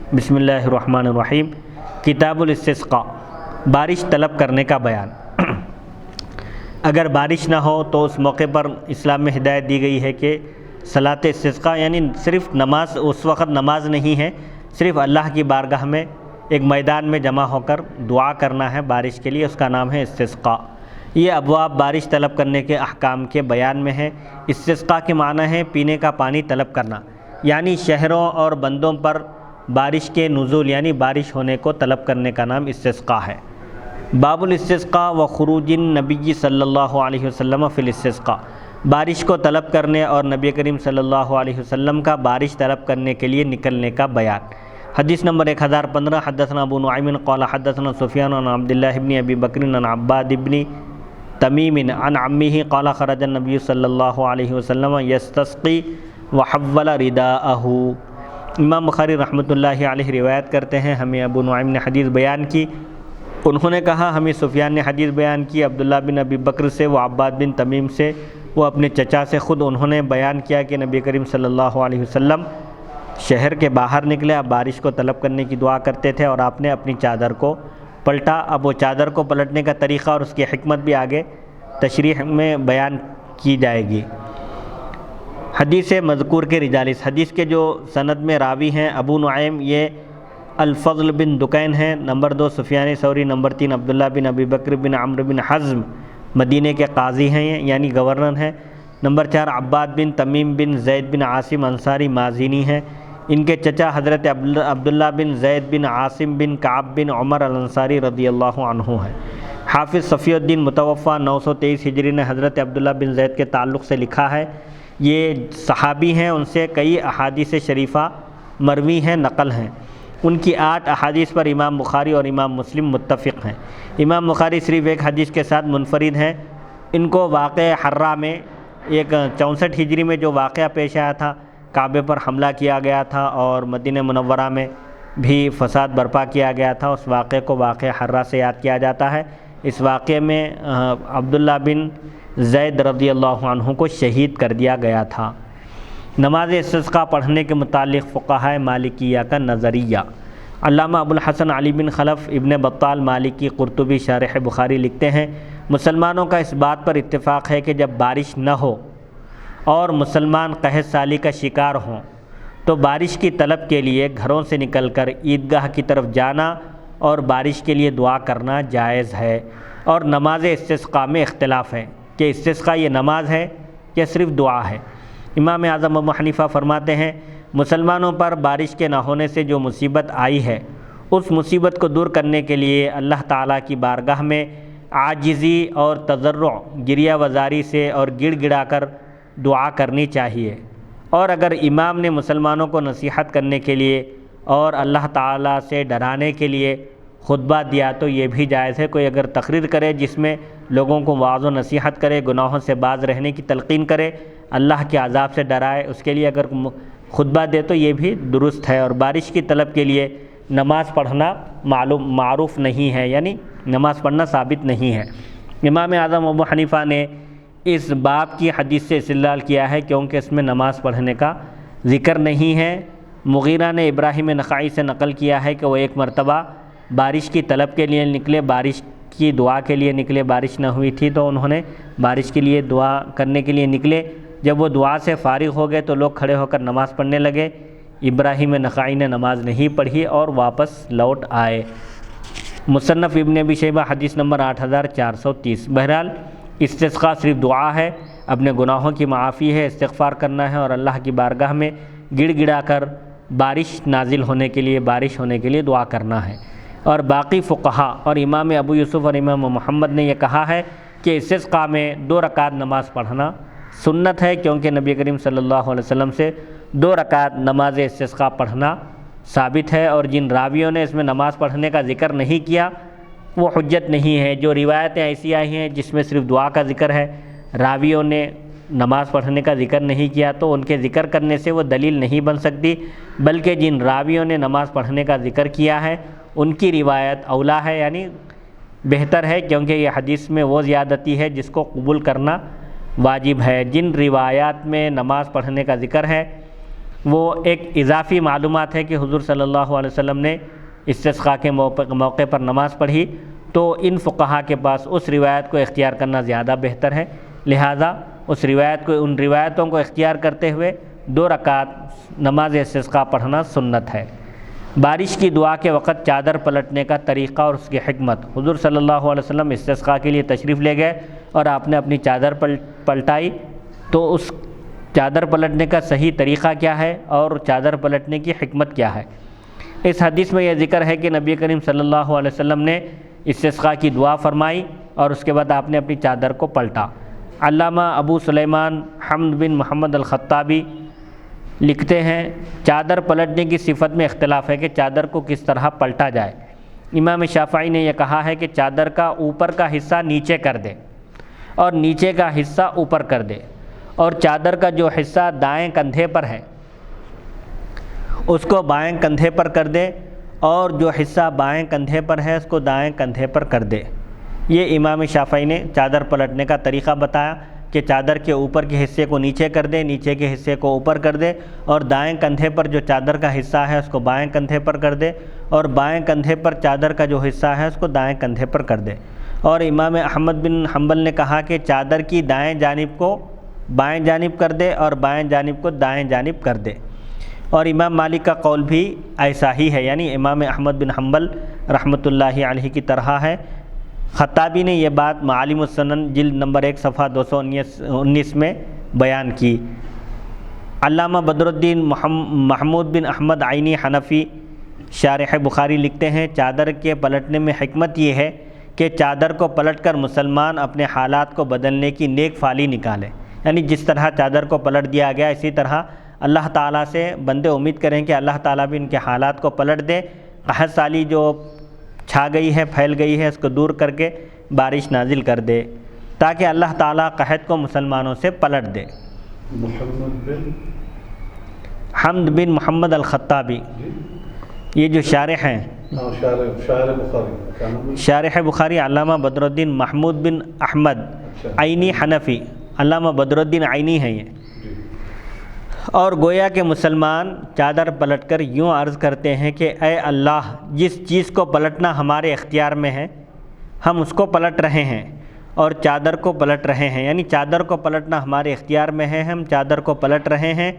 بسم اللہ الرحمن الرحیم۔ کتاب الاستسقاء، بارش طلب کرنے کا بیان۔ اگر بارش نہ ہو تو اس موقع پر اسلام میں ہدایت دی گئی ہے کہ صلاۃ استسقاء یعنی صرف نماز، اس وقت نماز نہیں ہے، صرف اللہ کی بارگاہ میں ایک میدان میں جمع ہو کر دعا کرنا ہے بارش کے لیے، اس کا نام ہے استسقاء۔ یہ ابواب بارش طلب کرنے کے احکام کے بیان میں ہے۔ استسقاء کے معنی ہے پینے کا پانی طلب کرنا، یعنی شہروں اور بندوں پر بارش کے نزول یعنی بارش ہونے کو طلب کرنے کا نام استسقاء ہے۔ باب الاستسقاء و خروج النبی صلی اللہ علیہ وسلم فی الاستسقاء، بارش کو طلب کرنے اور نبی کریم صلی اللہ علیہ وسلم کا بارش طلب کرنے کے لیے نکلنے کا بیان۔ حدیث نمبر 1015، حدثنا ابو نعیم قال حدثنا سفیان عن عبداللہ بن ابی بکر عن عباد بن تمیم عن عمہ قال خرج النبی صلی اللہ علیہ وسلم یستسقی وحول رداءہ۔ امام بخاری رحمۃ اللہ علیہ روایت کرتے ہیں، ہمیں ابو نعیم نے حدیث بیان کی، انہوں نے کہا ہمیں سفیان نے حدیث بیان کی عبداللہ بن ابی بکر سے، وہ عباد بن تمیم سے، وہ اپنے چچا سے، خود انہوں نے بیان کیا کہ نبی کریم صلی اللہ علیہ وسلم شہر کے باہر نکلے، آپ بارش کو طلب کرنے کی دعا کرتے تھے اور آپ نے اپنی چادر کو پلٹا۔ اب وہ چادر کو پلٹنے کا طریقہ اور اس کی حکمت بھی آگے تشریح میں بیان کی جائے گی۔ حدیث مذکور کے رجال، اس حدیث کے جو سند میں راوی ہیں ابو نعیم، یہ الفضل بن دکین ہیں، نمبر 2 سفیان ثوری، نمبر 3 عبداللہ بن ابی بکر بن عمرو بن حزم مدینہ کے قاضی ہیں یعنی گورنر ہیں، نمبر 4 عباد بن تمیم بن زید بن عاصم انصاری مازینی ہیں، ان کے چچا حضرت عبداللہ بن زید بن عاصم بن کعب بن عمر الانصاری رضی اللہ عنہ ہیں۔ حافظ صفی الدین متوفی 923 ہجری نے حضرت عبداللہ بن زید کے تعلق سے لکھا ہے، یہ صحابی ہیں، ان سے کئی احادیث شریفہ مروی ہیں، نقل ہیں۔ ان کی 8 احادیث پر امام بخاری اور امام مسلم متفق ہیں۔ امام بخاری صرف ایک حدیث کے ساتھ منفرد ہیں، ان کو واقعہ حرہ میں ایک 64 ہجری میں جو واقعہ پیش آیا تھا، کعبے پر حملہ کیا گیا تھا اور مدینہ منورہ میں بھی فساد برپا کیا گیا تھا، اس واقعے کو واقعہ حرہ سے یاد کیا جاتا ہے۔ اس واقعے میں عبداللہ بن زید رضی اللہ عنہ کو شہید کر دیا گیا تھا۔ نماز استسقاء پڑھنے کے متعلق فقہائے مالکیہ کا نظریہ۔ علامہ ابو الحسن علی بن خلف ابن بطال مالکی قرطبی شارح بخاری لکھتے ہیں، مسلمانوں کا اس بات پر اتفاق ہے کہ جب بارش نہ ہو اور مسلمان قحط سالی کا شکار ہوں تو بارش کی طلب کے لیے گھروں سے نکل کر عیدگاہ کی طرف جانا اور بارش کے لیے دعا کرنا جائز ہے۔ اور نماز استسقاء میں اختلاف ہے کہ استسقاء یہ نماز ہے یا صرف دعا ہے۔ امام اعظم ابو حنیفہ فرماتے ہیں، مسلمانوں پر بارش کے نہ ہونے سے جو مصیبت آئی ہے، اس مصیبت کو دور کرنے کے لیے اللہ تعالیٰ کی بارگاہ میں عاجزی اور تضرع، گریہ وزاری سے اور گڑ گڑا کر دعا کرنی چاہیے۔ اور اگر امام نے مسلمانوں کو نصیحت کرنے کے لیے اور اللہ تعالیٰ سے ڈرانے کے لیے خطبہ دیا تو یہ بھی جائز ہے۔ کوئی اگر تقریر کرے جس میں لوگوں کو واعظ و نصیحت کرے، گناہوں سے باز رہنے کی تلقین کرے، اللہ کے عذاب سے ڈرائے، اس کے لیے اگر خطبہ دے تو یہ بھی درست ہے۔ اور بارش کی طلب کے لیے نماز پڑھنا معروف نہیں ہے، یعنی نماز پڑھنا ثابت نہیں ہے۔ امام اعظم ابو حنیفہ نے اس باب کی حدیث سے استدلال کیا ہے کیونکہ اس میں نماز پڑھنے کا ذکر نہیں ہے۔ مغیرہ نے ابراہیم نخعی سے نقل کیا ہے کہ وہ ایک مرتبہ بارش کی طلب کے لیے نکلے، بارش کی دعا کے لیے نکلے، بارش نہ ہوئی تھی تو انہوں نے بارش کے لیے دعا کرنے کے لیے نکلے۔ جب وہ دعا سے فارغ ہو گئے تو لوگ کھڑے ہو کر نماز پڑھنے لگے، ابراہیم نخعی نے نماز نہیں پڑھی اور واپس لوٹ آئے۔ مصنف ابن ابی شیبہ حدیث نمبر 8430۔ بہرحال استسقاء صرف دعا ہے، اپنے گناہوں کی معافی ہے، استغفار کرنا ہے اور اللہ کی بارگاہ میں گڑ گڑا کر بارش نازل ہونے کے لیے، بارش ہونے کے لیے دعا کرنا ہے۔ اور باقی فقہا اور امام ابو یوسف اور امام محمد نے یہ کہا ہے کہ استسقاء میں 2 رکعت نماز پڑھنا سنت ہے، کیونکہ نبی کریم صلی اللہ علیہ وسلم سے 2 رکعت نماز استسقاء پڑھنا ثابت ہے۔ اور جن راویوں نے اس میں نماز پڑھنے کا ذکر نہیں کیا وہ حجت نہیں ہے۔ جو روایتیں ایسی آئی ہیں جس میں صرف دعا کا ذکر ہے، راویوں نے نماز پڑھنے کا ذکر نہیں کیا، تو ان کے ذکر کرنے سے وہ دلیل نہیں بن سکتی، بلکہ جن راویوں نے نماز پڑھنے کا ذکر کیا ہے ان کی روایت اولا ہے، یعنی بہتر ہے، کیونکہ یہ حدیث میں وہ زیادتی ہے جس کو قبول کرنا واجب ہے۔ جن روایات میں نماز پڑھنے کا ذکر ہے وہ ایک اضافی معلومات ہے کہ حضور صلی اللہ علیہ وسلم نے استسقاء کے موقع پر نماز پڑھی، تو ان فقہا کے پاس اس روایت کو اختیار کرنا زیادہ بہتر ہے، لہٰذا ان روایتوں کو اختیار کرتے ہوئے 2 رکعت نماز استسقاء پڑھنا سنت ہے۔ بارش کی دعا کے وقت چادر پلٹنے کا طریقہ اور اس کی حکمت۔ حضور صلی اللہ علیہ وسلم استسقاء کے لیے تشریف لے گئے اور آپ نے اپنی چادر پلٹائی، تو اس چادر پلٹنے کا صحیح طریقہ کیا ہے اور چادر پلٹنے کی حکمت کیا ہے؟ اس حدیث میں یہ ذکر ہے کہ نبی کریم صلی اللہ علیہ وسلم نے استسقاء کی دعا فرمائی اور اس کے بعد آپ نے اپنی چادر کو پلٹا۔ علامہ ابو سلیمان حمد بن محمد الخطابی لکھتے ہیں چادر پلٹنے کی صفت میں اختلاف ہے کہ چادر کو کس طرح پلٹا جائے۔ امام شافعی نے یہ کہا ہے کہ چادر کا اوپر کا حصہ نیچے کر دے اور نیچے کا حصہ اوپر کر دے، اور چادر کا جو حصہ دائیں کندھے پر ہے اس کو بائیں کندھے پر کر دے، اور جو حصہ بائیں کندھے پر ہے اس کو دائیں کندھے پر کر دے۔ یہ امام شافعی نے چادر پلٹنے کا طریقہ بتایا کہ چادر کے اوپر کے حصے کو نیچے کر دے، نیچے کے حصے کو اوپر کر دے، اور دائیں کندھے پر جو چادر کا حصہ ہے اس کو بائیں کندھے پر کر دے، اور بائیں کندھے پر چادر کا جو حصہ ہے اس کو دائیں کندھے پر کر دے۔ اور امام احمد بن حنبل نے کہا کہ چادر کی دائیں جانب کو بائیں جانب کر دے اور بائیں جانب کو دائیں جانب کر دے، اور امام مالک کا قول بھی ایسا ہی ہے، یعنی امام احمد بن حنبل رحمۃ اللہ علیہ کی طرح ہے۔ خطابی نے یہ بات معالم السنن جلد نمبر 1 صفحہ 219 میں بیان کی۔ علامہ بدر الدین محمود بن احمد عینی حنفی شارح بخاری لکھتے ہیں چادر کے پلٹنے میں حکمت یہ ہے کہ چادر کو پلٹ کر مسلمان اپنے حالات کو بدلنے کی نیک فعلی نکالے، یعنی جس طرح چادر کو پلٹ دیا گیا اسی طرح اللہ تعالیٰ سے بندے امید کریں کہ اللہ تعالیٰ بھی ان کے حالات کو پلٹ دے، قحط سالی جو چھا گئی ہے پھیل گئی ہے اس کو دور کر کے بارش نازل کر دے، تاکہ اللہ تعالیٰ قحط کو مسلمانوں سے پلٹ دے۔ حمد بن محمد الخطابی یہ جو شارح ہیں، شارح بخاری علامہ بدر الدین محمود بن احمد عینی حنفی، علامہ بدر الدین عینی ہیں یہ، اور گویا کہ مسلمان چادر پلٹ کر یوں عرض کرتے ہیں کہ اے اللہ، جس چیز کو پلٹنا ہمارے اختیار میں ہے ہم اس کو پلٹ رہے ہیں اور چادر کو پلٹ رہے ہیں، یعنی چادر کو پلٹنا ہمارے اختیار میں ہے، ہم چادر کو پلٹ رہے ہیں،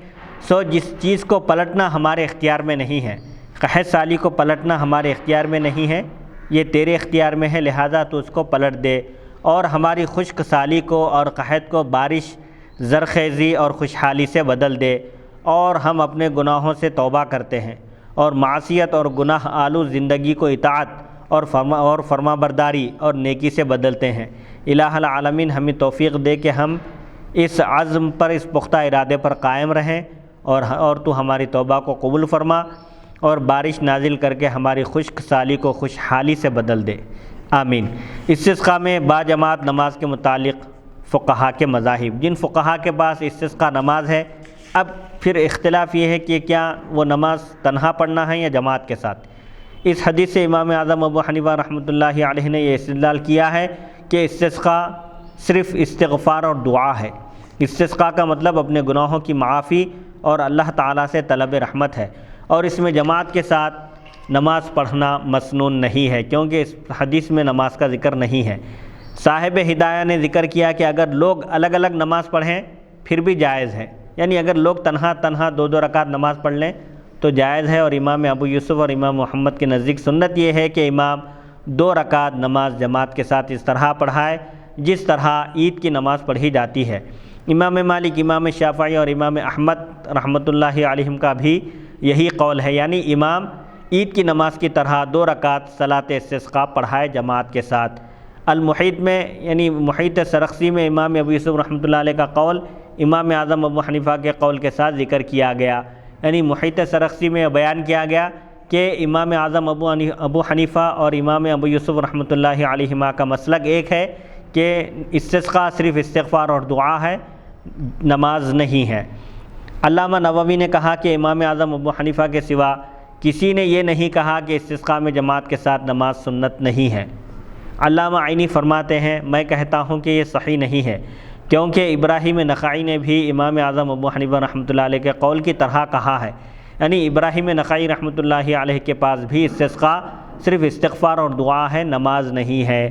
سو جس چیز کو پلٹنا ہمارے اختیار میں نہیں ہے، قحط سالی کو پلٹنا ہمارے اختیار میں نہیں ہے، یہ تیرے اختیار میں ہے، لہٰذا تو اس کو پلٹ دے، اور ہماری خشک سالی کو اور قحط کو بارش، زرخیزی اور خوشحالی سے بدل دے، اور ہم اپنے گناہوں سے توبہ کرتے ہیں اور معصیت اور گناہ آلو زندگی کو اطاعت اور فرما برداری اور نیکی سے بدلتے ہیں۔ الہ العالمین ہمیں توفیق دے کہ ہم اس عزم پر، اس پختہ ارادے پر قائم رہیں، اور تو ہماری توبہ کو قبول فرما اور بارش نازل کر کے ہماری خشک سالی کو خوشحالی سے بدل دے، آمین۔ استسقاء میں باجماعت نماز کے متعلق فقہا کے مذاہب، جن فقہا کے پاس استسقاء نماز ہے، اب پھر اختلاف یہ ہے کہ کیا وہ نماز تنہا پڑھنا ہے یا جماعت کے ساتھ۔ اس حدیث سے امام اعظم ابو حنیفہ رحمۃ اللہ علیہ نے یہ استدلال کیا ہے کہ استسقاء صرف استغفار اور دعا ہے، استسقاء کا مطلب اپنے گناہوں کی معافی اور اللہ تعالیٰ سے طلب رحمت ہے، اور اس میں جماعت کے ساتھ نماز پڑھنا مسنون نہیں ہے، کیونکہ اس حدیث میں نماز کا ذکر نہیں ہے۔ صاحب ہدایہ نے ذکر کیا کہ اگر لوگ الگ الگ نماز پڑھیں پھر بھی جائز ہے، یعنی اگر لوگ تنہا 2 رکعت نماز پڑھ لیں تو جائز ہے، اور امام ابو یوسف اور امام محمد کے نزدیک سنت یہ ہے کہ امام 2 رکعت نماز جماعت کے ساتھ اس طرح پڑھائے جس طرح عید کی نماز پڑھی جاتی ہے۔ امام مالک، امام شافعی اور امام احمد رحمۃ اللہ علیہم کا بھی یہی قول ہے، یعنی امام عید کی نماز کی طرح 2 رکعت صلاۃ استسقاء پڑھائے جماعت کے ساتھ۔ المحیط میں، یعنی محیط سرخسی میں امام ابو یوسف رحمۃ اللہ علیہ کا قول امام اعظم ابو حنیفہ کے قول کے ساتھ ذکر کیا گیا، یعنی محیط سرخسی میں بیان کیا گیا کہ امام اعظم ابو حنیفہ اور امام ابو یوسف رحمۃ اللہ علیہما کا مسلک ایک ہے کہ استسقاء صرف استغفار اور دعا ہے، نماز نہیں ہے۔ علامہ نووی نے کہا کہ امام اعظم ابو حنیفہ کے سوا کسی نے یہ نہیں کہا کہ استسقاء میں جماعت کے ساتھ نماز سنت نہیں ہے۔ علامہ عینی فرماتے ہیں میں کہتا ہوں کہ یہ صحیح نہیں ہے، کیونکہ ابراہیم نخعی نے بھی امام اعظم ابو حنیفہ رحمۃ اللہ علیہ کے قول کی طرح کہا ہے، یعنی ابراہیم نخعی رحمۃ اللہ علیہ کے پاس بھی استسقاء صرف استغفار اور دعا ہے، نماز نہیں ہے۔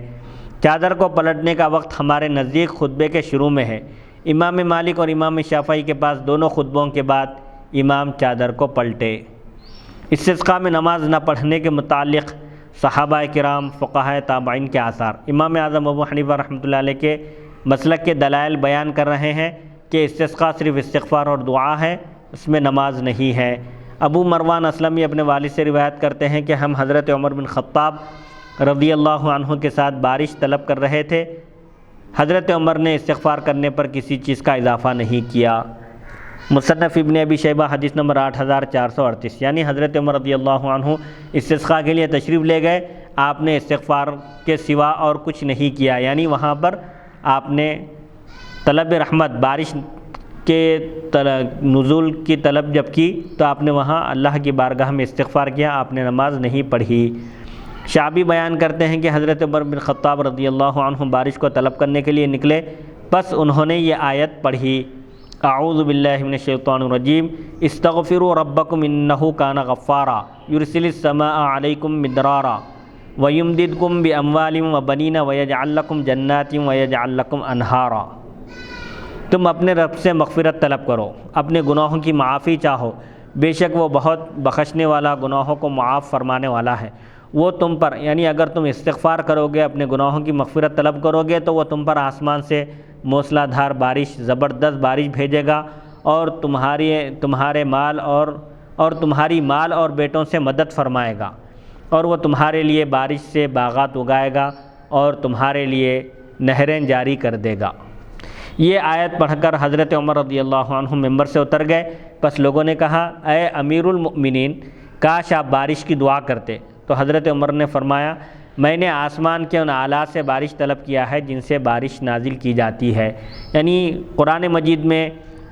چادر کو پلٹنے کا وقت ہمارے نزدیک خطبے کے شروع میں ہے۔ امام مالک اور امام شافعی کے پاس دونوں خطبوں کے بعد امام چادر کو پلٹے۔ استسقاء میں نماز نہ پڑھنے کے متعلق صحابہ کرام، فقہاء تابعین کے آثار، امام اعظم ابو حنیفہ رحمۃ اللہ علیہ کے مسلک کے دلائل بیان کر رہے ہیں کہ استسقاء صرف استغفار اور دعا ہے، اس میں نماز نہیں ہے۔ ابو مروان اسلمی اپنے والد سے روایت کرتے ہیں کہ ہم حضرت عمر بن خطاب رضی اللہ عنہ کے ساتھ بارش طلب کر رہے تھے، حضرت عمر نے استغفار کرنے پر کسی چیز کا اضافہ نہیں کیا۔ مصنف ابن ابی شیبہ حدیث نمبر 8438، یعنی حضرت عمر رضی اللہ عنہ استسقاء کے لیے تشریف لے گئے، آپ نے استغفار کے سوا اور کچھ نہیں کیا، یعنی وہاں پر آپ نے طلب رحمت، بارش کے نزول کی طلب جب کی تو آپ نے وہاں اللہ کی بارگاہ میں استغفار کیا، آپ نے نماز نہیں پڑھی۔ شعبی بیان کرتے ہیں کہ حضرت عمر بن خطاب رضی اللہ عنہ بارش کو طلب کرنے کے لیے نکلے، بس انہوں نے یہ آیت پڑھی، اعوذ باللہ من الشیطان الرجیم، استغفروا ربکم انہ کان غفارا یرسل السماء علیکم مدرارا ویمددکم باموال وبنین ویجعل لکم جنات ویجعل لکم انہارا۔ تم اپنے رب سے مغفرت طلب کرو، اپنے گناہوں کی معافی چاہو، بے شک وہ بہت بخشنے والا، گناہوں کو معاف فرمانے والا ہے۔ وہ تم پر، یعنی اگر تم استغفار کرو گے، اپنے گناہوں کی مغفرت طلب کرو گے تو وہ تم پر آسمان سے موسلا دھار بارش، زبردست بارش بھیجے گا، اور تمہارے مال اور تمہاری مال اور بیٹوں سے مدد فرمائے گا، اور وہ تمہارے لیے بارش سے باغات اگائے گا اور تمہارے لیے نہریں جاری کر دے گا۔ یہ آیت پڑھ کر حضرت عمر رضی اللہ عنہ ممبر سے اتر گئے، پس لوگوں نے کہا، اے امیر المؤمنین، کاش آپ بارش کی دعا کرتے۔ تو حضرت عمر نے فرمایا، میں نے آسمان کے ان آلات سے بارش طلب کیا ہے جن سے بارش نازل کی جاتی ہے، یعنی قرآن مجید میں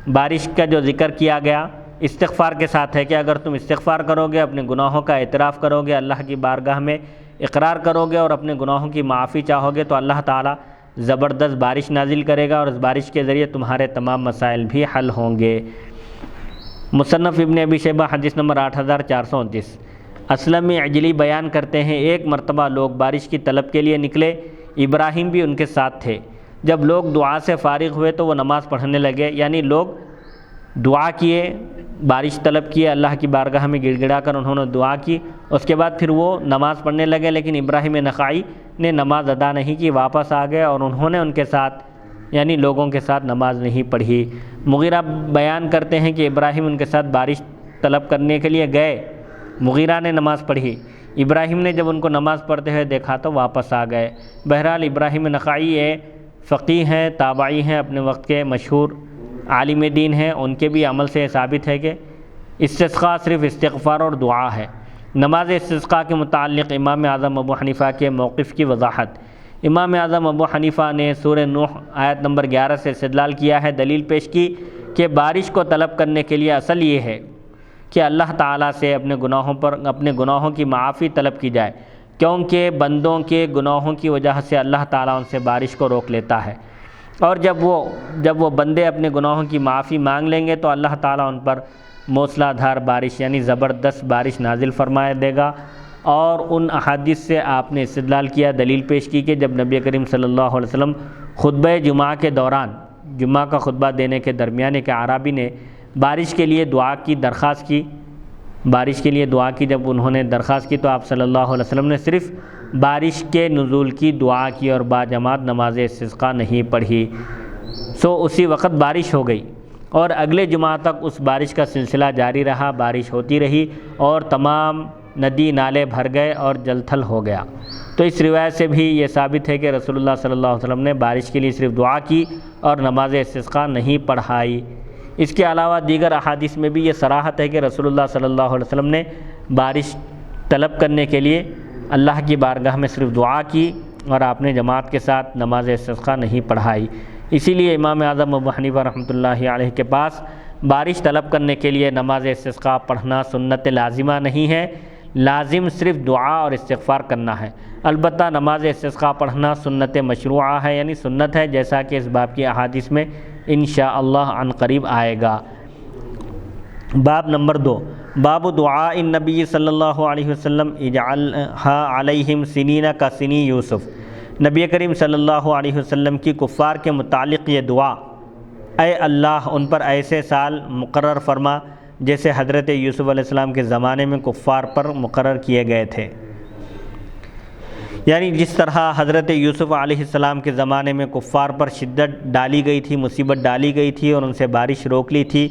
بارش کا جو ذکر کیا گیا استغفار کے ساتھ ہے کہ اگر تم استغفار کرو گے، اپنے گناہوں کا اعتراف کرو گے، اللہ کی بارگاہ میں اقرار کرو گے اور اپنے گناہوں کی معافی چاہو گے تو اللہ تعالیٰ زبردست بارش نازل کرے گا، اور اس بارش کے ذریعے تمہارے تمام مسائل بھی حل ہوں گے۔ مصنف ابن ابی شیبہ حدیث نمبر 8429، اسلم عجلی بیان کرتے ہیں، ایک مرتبہ لوگ بارش کی طلب کے لیے نکلے، ابراہیم بھی ان کے ساتھ تھے۔ جب لوگ دعا سے فارغ ہوئے تو وہ نماز پڑھنے لگے، یعنی لوگ دعا کیے، بارش طلب کیے، اللہ کی بارگاہ میں گڑ گڑا کر انہوں نے دعا کی، اس کے بعد پھر وہ نماز پڑھنے لگے، لیکن ابراہیم نخعی نے نماز ادا نہیں کی، واپس آ گئے اور انہوں نے ان کے ساتھ، یعنی لوگوں کے ساتھ نماز نہیں پڑھی۔ مغیرہ بیان کرتے ہیں کہ ابراہیم ان کے ساتھ بارش طلب کرنے کے لیے گئے، مغیرہ نے نماز پڑھی، ابراہیم نے جب ان کو نماز پڑھتے ہوئے دیکھا تو واپس آ گئے۔ بہرحال ابراہیم نخعی فقیہ ہیں، تابعی ہیں، اپنے وقت کے مشہور عالم دین ہیں، ان کے بھی عمل سے ثابت ہے کہ استسقاء صرف استغفار اور دعا ہے۔ نماز استسقاء کے متعلق امام اعظم ابو حنیفہ کے موقف کی وضاحت۔ امام اعظم ابو حنیفہ نے سورہ نوح آیت نمبر 11 سے استدلال کیا ہے، دلیل پیش کی کہ بارش کو طلب کرنے کے لیے اصل یہ ہے کہ اللہ تعالیٰ سے اپنے گناہوں کی معافی طلب کی جائے، کیونکہ بندوں کے گناہوں کی وجہ سے اللہ تعالیٰ ان سے بارش کو روک لیتا ہے، اور جب وہ بندے اپنے گناہوں کی معافی مانگ لیں گے تو اللہ تعالیٰ ان پر موسلا دھار بارش، یعنی زبردست بارش نازل فرمائے دے گا۔ اور ان احادیث سے آپ نے استدلال کیا، دلیل پیش کی کہ جب نبی کریم صلی اللہ علیہ وسلم خطبہ جمعہ کے دوران، جمعہ کا خطبہ دینے کے درمیان ایک اعرابی نے بارش کے لیے دعا کی درخواست کی، جب انہوں نے درخواست کی تو آپ صلی اللہ علیہ وسلم نے صرف بارش کے نزول کی دعا کی اور باجماعت نماز استسقاء نہیں پڑھی، اسی وقت بارش ہو گئی، اور اگلے جمعہ تک اس بارش کا سلسلہ جاری رہا، بارش ہوتی رہی اور تمام ندی نالے بھر گئے اور جل تھل ہو گیا۔ تو اس روایت سے بھی یہ ثابت ہے کہ رسول اللہ صلی اللہ علیہ وسلم نے بارش کے لیے صرف دعا کی اور نماز استسقاء نہیں پڑھائی۔ اس کے علاوہ دیگر احادیث میں بھی یہ صراحت ہے کہ رسول اللہ صلی اللہ علیہ وسلم نے بارش طلب کرنے کے لیے اللہ کی بارگاہ میں صرف دعا کی اور آپ نے جماعت کے ساتھ نماز استسقاء نہیں پڑھائی۔ اسی لیے امام اعظم ابو حنیفہ رحمۃ اللہ علیہ کے پاس بارش طلب کرنے کے لیے نماز استسقاء پڑھنا سنت لازمہ نہیں ہے، لازم صرف دعا اور استغفار کرنا ہے۔ البتہ نماز استسقاء پڑھنا سنت مشروعہ ہے، یعنی سنت ہے، جیسا کہ اس باب کی احادیث میں انشاءاللہ عن قریب آئے گا۔ باب نمبر 2، باب دعاء النبی صلی اللہ علیہ وسلم اجعلها علیہم سنین کا سنی یوسف۔ نبی کریم صلی اللہ علیہ وسلم کی کفار کے متعلق یہ دعا، اے اللہ ان پر ایسے سال مقرر فرما جیسے حضرت یوسف علیہ السلام کے زمانے میں کفار پر مقرر کیے گئے تھے، یعنی جس طرح حضرت یوسف علیہ السلام کے زمانے میں کفار پر شدت ڈالی گئی تھی، مصیبت ڈالی گئی تھی اور ان سے بارش روک لی تھی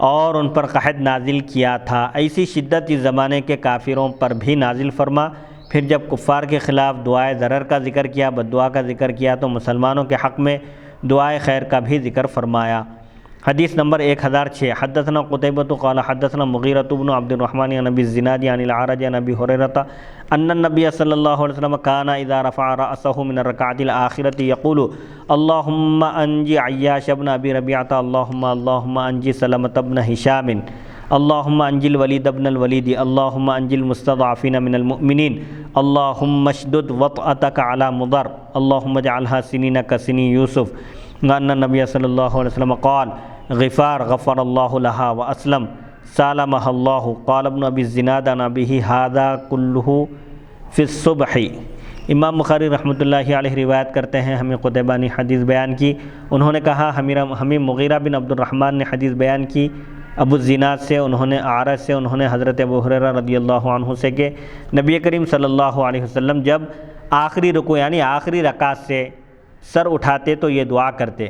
اور ان پر قحط نازل کیا تھا، ایسی شدت اس زمانے کے کافروں پر بھی نازل فرما۔ پھر جب کفار کے خلاف دعائے ضرر کا ذکر کیا، بد دعا کا ذکر کیا، تو مسلمانوں کے حق میں دعائے خیر کا بھی ذکر فرمایا۔ حدیث نمبر 1006، حدثنا قتیبۃ قال حدثنا مغیرۃ بن عبد الرحمن عن ابی الزناد عن الاعرج عن ابی ہریرہ ان النبی صلی اللہ علیہ وسلم کان اذا رفع رأسه من الرکعۃ الآخرۃ یقول اللهم انجی عیاش بن ابی ربیعۃ اللهم انجی سلمۃ بن ہشام اللهم انجی الولید بن الولید اللهم انجی المستضعفین من المؤمنین اللهم اشدد وطأتک علی مضر اللهم اجعلها سنین کسنی یوسف۔ ان النبی صلی اللہ علیہ وسلم قال غفار غفر اللہ لها واسلم سالمها اللہ۔ قال ابن ابی الزناد عن ابیہ ھذا کلہ فی الصبح۔ امام بخاری رحمۃ اللہ علیہ روایت کرتے ہیں، ہمیں قتیبہ نے حدیث بیان کی، انہوں نے کہا ہمیں مغیرہ بن عبد الرحمن نے حدیث بیان کی ابو الزناد سے، انہوں نے اعرج سے، انہوں نے حضرت ابو ہریرہ رضی اللہ عنہ سے کہ نبی کریم صلی اللہ علیہ وسلم جب آخری رکوع یعنی آخری رکعت سے سر اٹھاتے تو یہ دعا کرتے،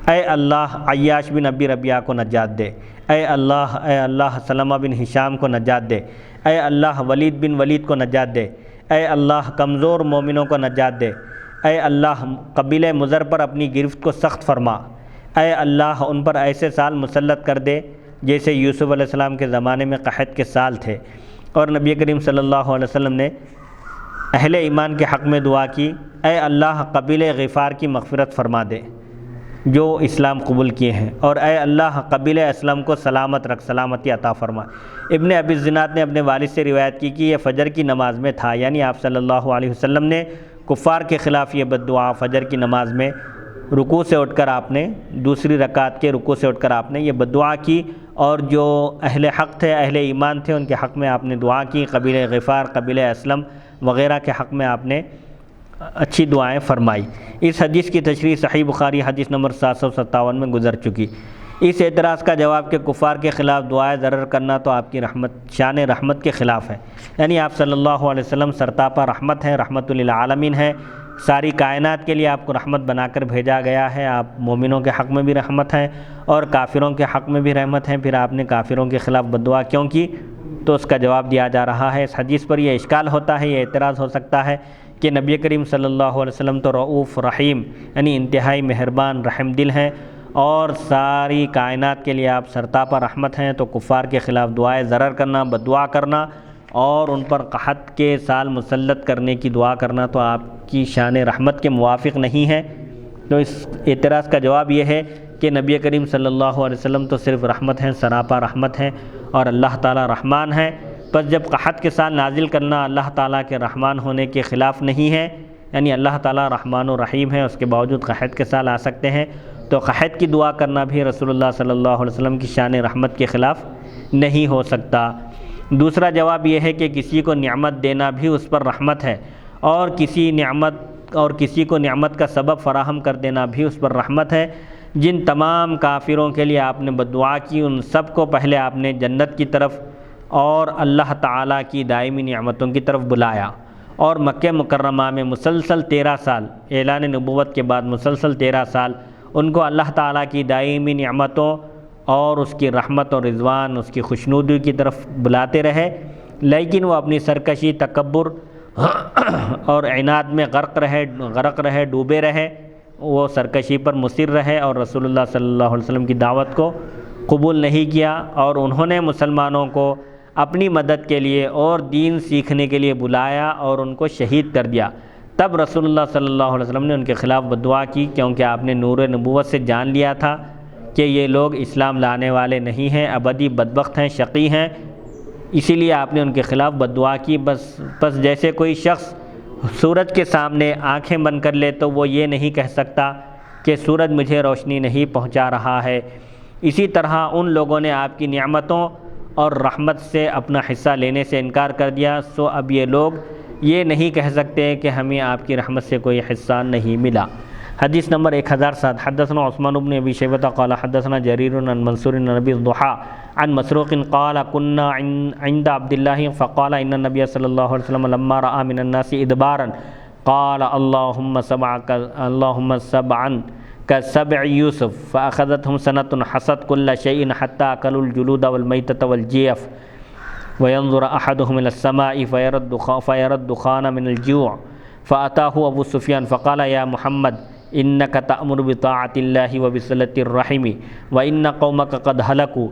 اے اللہ عیاش بن ابی ربیعہ کو نجات دے، اے اللہ سلمہ بن ہشام کو نجات دے، اے اللہ ولید بن ولید کو نجات دے، اے اللہ کمزور مومنوں کو نجات دے، اے اللہ قبیلہ مضر پر اپنی گرفت کو سخت فرما، اے اللہ ان پر ایسے سال مسلط کر دے جیسے یوسف علیہ السلام کے زمانے میں قحط کے سال تھے۔ اور نبی کریم صلی اللہ علیہ وسلم نے اہل ایمان کے حق میں دعا کی، اے اللہ قبیلہ غفار کی مغفرت فرما دے جو اسلام قبول کیے ہیں، اور اے اللہ قبیلہ اسلم کو سلامت رکھ، سلامتی عطا فرما۔ ابن ابی الزناد نے اپنے والد سے روایت کی کہ یہ فجر کی نماز میں تھا، یعنی آپ صلی اللہ علیہ وسلم نے کفار کے خلاف یہ بد دعا فجر کی نماز میں رکوع سے اٹھ کر آپ نے دوسری رکعت کے رکوع سے اٹھ کر آپ نے یہ بد دعا کی، اور جو اہل حق تھے، اہل ایمان تھے، ان کے حق میں آپ نے دعا کی، قبیلہ غفار، قبیلہ اسلم وغیرہ کے حق میں آپ نے اچھی دعائیں فرمائی۔ اس حدیث کی تشریح صحیح بخاری حدیث نمبر 757 میں گزر چکی۔ اس اعتراض کا جواب کہ کفار کے خلاف دعائیں ضرر کرنا تو آپ کی شان رحمت کے خلاف ہے، یعنی آپ صلی اللہ علیہ وسلم سرتاپا رحمت ہیں، رحمت للعالمین ہیں، ساری کائنات کے لیے آپ کو رحمت بنا کر بھیجا گیا ہے، آپ مومنوں کے حق میں بھی رحمت ہیں اور کافروں کے حق میں بھی رحمت ہیں، پھر آپ نے کافروں کے خلاف بد دعا کیوں کی؟ تو اس کا جواب دیا جا رہا ہے۔ اس حدیث پر یہ اشکال ہوتا ہے، یہ اعتراض ہو سکتا ہے کہ نبی کریم صلی اللہ علیہ وسلم تو رؤوف رحیم یعنی انتہائی مہربان رحم دل ہیں، اور ساری کائنات کے لیے آپ سرتاپا رحمت ہیں، تو کفار کے خلاف دعائیں ضرر کرنا، بد دعا کرنا اور ان پر قحط کے سال مسلط کرنے کی دعا کرنا تو آپ کی شان رحمت کے موافق نہیں ہے۔ تو اس اعتراض کا جواب یہ ہے کہ نبی کریم صلی اللہ علیہ وسلم تو صرف رحمت ہیں، سراپا رحمت ہیں، اور اللہ تعالیٰ رحمان ہے، پس جب قحط کے سال نازل کرنا اللہ تعالیٰ کے رحمان ہونے کے خلاف نہیں ہے، یعنی اللہ تعالیٰ رحمان و رحیم ہے، اس کے باوجود قحط کے سال آ سکتے ہیں، تو قحط کی دعا کرنا بھی رسول اللہ صلی اللہ علیہ وسلم کی شان رحمت کے خلاف نہیں ہو سکتا۔ دوسرا جواب یہ ہے کہ کسی کو نعمت دینا بھی اس پر رحمت ہے، اور کسی کو نعمت کا سبب فراہم کر دینا بھی اس پر رحمت ہے۔ جن تمام کافروں کے لیے آپ نے بد دعا کی، ان سب کو پہلے آپ نے جنت کی طرف اور اللہ تعالیٰ کی دائمی نعمتوں کی طرف بلایا، اور مکہ مکرمہ میں مسلسل 13 سال اعلان نبوت کے بعد مسلسل 13 سال ان کو اللہ تعالیٰ کی دائمی نعمتوں اور اس کی رحمت اور رضوان، اس کی خوشنودی کی طرف بلاتے رہے، لیکن وہ اپنی سرکشی، تکبر اور عناد میں غرق رہے، ڈوبے رہے، وہ سرکشی پر مصر رہے اور رسول اللہ صلی اللہ علیہ وسلم کی دعوت کو قبول نہیں کیا، اور انہوں نے مسلمانوں کو اپنی مدد کے لیے اور دین سیکھنے کے لیے بلایا اور ان کو شہید کر دیا۔ تب رسول اللہ صلی اللہ علیہ وسلم نے ان کے خلاف بد دعا کی، کیونکہ آپ نے نور نبوت سے جان لیا تھا کہ یہ لوگ اسلام لانے والے نہیں ہیں، ابدی بدبخت ہیں، شقی ہیں، اسی لیے آپ نے ان کے خلاف بد دعا کی۔ بس جیسے کوئی شخص سورج کے سامنے آنکھیں بند کر لے تو وہ یہ نہیں کہہ سکتا کہ سورج مجھے روشنی نہیں پہنچا رہا ہے، اسی طرح ان لوگوں نے آپ کی نعمتوں اور رحمت سے اپنا حصہ لینے سے انکار کر دیا، سو اب یہ لوگ یہ نہیں کہہ سکتے کہ ہمیں آپ کی رحمت سے کوئی حصہ نہیں ملا۔ حدیث نمبر 1007 حدثنا عثمان بن ابی شیبۃ قال حدثنا جریر عن منصور عن ابی الضحى عن مسروق قال كنا عند عبد الله فقال ان النبي صلی اللہ علیہ وسلم لما راى من الناس ادبارا قال اللهم سبعا كسبع يوسف فاخذتهم سنة حصت كل شيء حتى اكلوا الجلود والميتة والجيف وينظر احدهم الى السماء فيرى الدخان من الجوع فاتاه ابو سفيان فقال يا محمد انك تأمر بطاعة الله وبصلة الرحم وان قومك قد هلكوا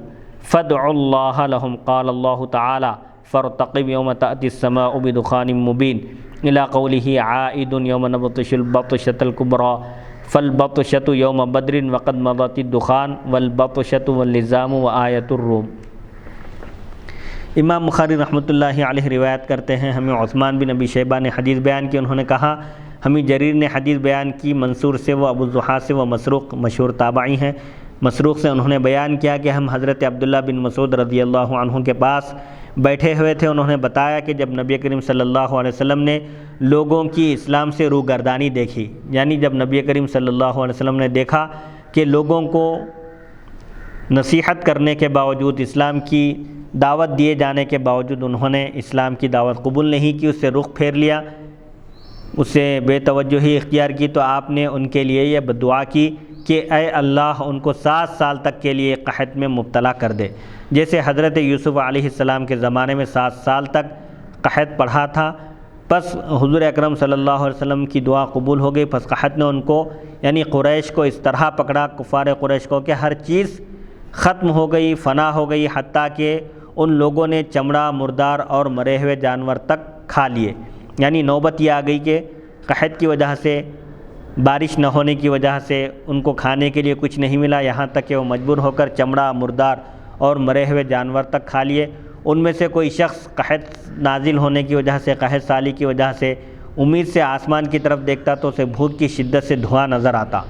فادعوا الله لهم قال الله تعالى فارتقب يوم تأتي السماء بدخان مبين الى قوله عائد يوم نبطش البطشة الكبرى فالبطشة يوم بدر وقد مضت الدخان والبطشة واللزام وآية الروم۔ امام بخاری رحمۃ اللہ علیہ روایت کرتے ہیں، ہمیں عثمان بن ابی شیبہ نے حدیث بیان کی، انہوں نے کہا ہمیں جریر نے حدیث بیان کی منصور سے، وہ ابو الضحیٰ سے، وہ مسروق مشہور تابعی ہیں، مسروق سے انہوں نے بیان کیا کہ ہم حضرت عبداللہ بن مسعود رضی اللہ عنہ کے پاس بیٹھے ہوئے تھے، انہوں نے بتایا کہ جب نبی کریم صلی اللہ علیہ وسلم نے لوگوں کی اسلام سے روگردانی دیکھی، یعنی جب نبی کریم صلی اللہ علیہ وسلم نے دیکھا کہ لوگوں کو نصیحت کرنے کے باوجود، اسلام کی دعوت دیے جانے کے باوجود انہوں نے اسلام کی دعوت قبول نہیں کی، اس سے رخ پھیر لیا، اس سے بے توجہی اختیار کی، تو آپ نے ان کے لیے یہ بد دعا کی کہ اے اللہ ان کو 7 سال تک کے لیے قحط میں مبتلا کر دے، جیسے حضرت یوسف علیہ السلام کے زمانے میں 7 سال تک قحط پڑھا تھا۔ پس حضور اکرم صلی اللہ علیہ وسلم کی دعا قبول ہو گئی، پس قحط نے ان کو یعنی قریش کو اس طرح پکڑا، کفار قریش کو، کہ ہر چیز ختم ہو گئی، فنا ہو گئی، حتیٰ کہ ان لوگوں نے چمڑا، مردار اور مرے ہوئے جانور تک کھا لیے، یعنی نوبت یہ آ گئی کہ قحط کی وجہ سے، بارش نہ ہونے کی وجہ سے ان کو کھانے کے لیے کچھ نہیں ملا، یہاں تک کہ وہ مجبور ہو کر چمڑا، مردار اور مرے ہوئے جانور تک کھا لیے۔ ان میں سے کوئی شخص قحط نازل ہونے کی وجہ سے، قحط سالی کی وجہ سے امید سے آسمان کی طرف دیکھتا تو اسے بھوک کی شدت سے دھواں نظر آتا۔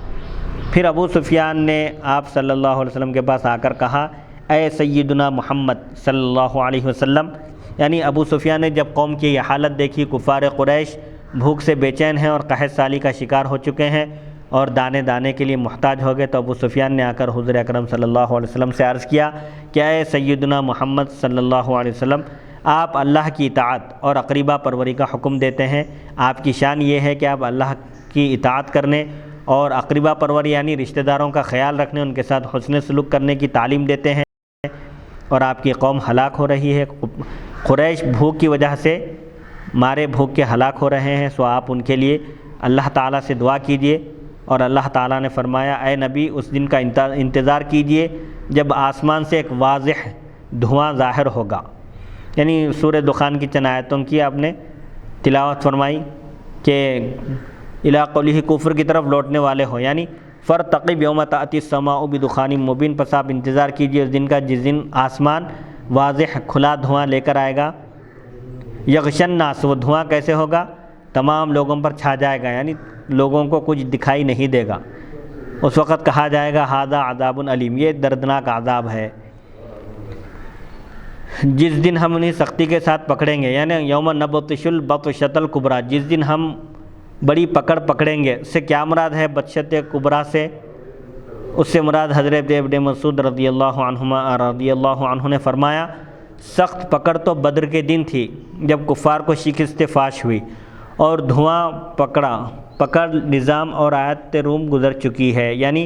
پھر ابو سفیان نے آپ صلی اللہ علیہ وسلم کے پاس آ کر کہا اے سیدنا محمد صلی اللہ علیہ وسلم، یعنی ابو سفیان نے جب قوم کی یہ حالت دیکھی، کفار قریش بھوک سے بے چین ہیں اور قحط سالی کا شکار ہو چکے ہیں اور دانے دانے کے لیے محتاج ہو گئے، تو ابو سفیان نے آ کر حضور اکرم صلی اللہ علیہ وسلم سے عرض کیا کہ اے سیدنا محمد صلی اللہ علیہ وسلم، آپ اللہ کی اطاعت اور اقربا پروری کا حکم دیتے ہیں، آپ کی شان یہ ہے کہ آپ اللہ کی اطاعت کرنے اور اقربا پروری یعنی رشتہ داروں کا خیال رکھنے، ان کے ساتھ حسن سلوک کرنے کی تعلیم دیتے ہیں، اور آپ کی قوم ہلاک ہو رہی ہے، قریش بھوک کی وجہ سے مارے بھوک کے ہلاک ہو رہے ہیں، سو آپ ان کے لیے اللہ تعالیٰ سے دعا کیجئے۔ اور اللہ تعالیٰ نے فرمایا اے نبی اس دن کا انتظار کیجئے جب آسمان سے ایک واضح دھواں ظاہر ہوگا، یعنی سورہ دخان کی چند آیتوں کی آپ نے تلاوت فرمائی کہ الی قوله کفر کی طرف لوٹنے والے ہو، یعنی فرتقب یوم تأتی السماء بدخان مبین، پس آپ انتظار کیجئے اس دن کا جس دن آسمان واضح کھلا دھواں لے کر آئے گا۔ یغشی الناس، وہ دھواں کیسے ہوگا؟ تمام لوگوں پر چھا جائے گا، یعنی لوگوں کو کچھ دکھائی نہیں دے گا، اس وقت کہا جائے گا ھذا عذاب علیم، یہ دردناک عذاب ہے جس دن ہم انہیں سختی کے ساتھ پکڑیں گے، یعنی یوم نبطش البطشۃ الکبریٰ، جس دن ہم بڑی پکڑ پکڑیں گے۔ اس سے کیا مراد ہے بطشۃ کبریٰ سے؟ اس سے مراد حضرت ابن مسعود رضی اللہ عنہ نے فرمایا سخت پکڑ تو بدر کے دن تھی جب کفار کو شکست فاش ہوئی، اور دھواں پکڑ نظام اور آیت روم گزر چکی ہے، یعنی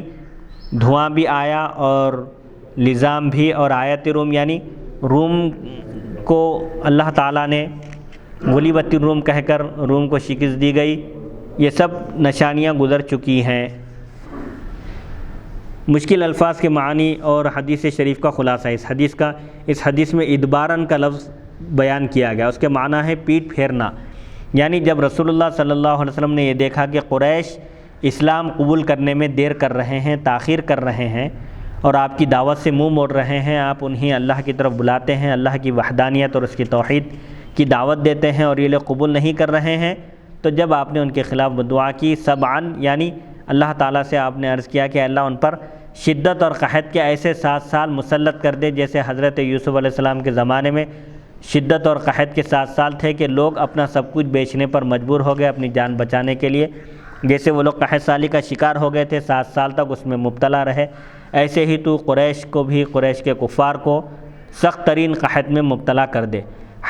دھواں بھی آیا اور نظام بھی، اور آیت روم یعنی روم کو اللہ تعالیٰ نے غلبت الروم کہہ کر روم کو شکست دی گئی، یہ سب نشانیاں گزر چکی ہیں۔ مشکل الفاظ کے معنی اور حدیث شریف کا خلاصہ اس حدیث میں ادبارن کا لفظ بیان کیا گیا، اس کے معنی ہے پیٹ پھیرنا، یعنی جب رسول اللہ صلی اللہ علیہ وسلم نے یہ دیکھا کہ قریش اسلام قبول کرنے میں دیر کر رہے ہیں، تاخیر کر رہے ہیں، اور آپ کی دعوت سے منہ موڑ رہے ہیں، آپ انہیں اللہ کی طرف بلاتے ہیں، اللہ کی وحدانیت اور اس کی توحید کی دعوت دیتے ہیں اور یہ لوگ قبول نہیں کر رہے ہیں، تو جب آپ نے ان کے خلاف دعا کی سبعاً، یعنی اللہ تعالیٰ سے آپ نے عرض کیا کہ اللہ ان پر شدت اور قحط کے ایسے 7 سال مسلط کر دے جیسے حضرت یوسف علیہ السلام کے زمانے میں شدت اور قحط کے 7 سال تھے کہ لوگ اپنا سب کچھ بیچنے پر مجبور ہو گئے اپنی جان بچانے کے لیے، جیسے وہ لوگ قحط سالی کا شکار ہو گئے تھے، 7 سال تک اس میں مبتلا رہے، ایسے ہی تو قریش کو بھی، قریش کے کفار کو سخت ترین قحط میں مبتلا کر دے۔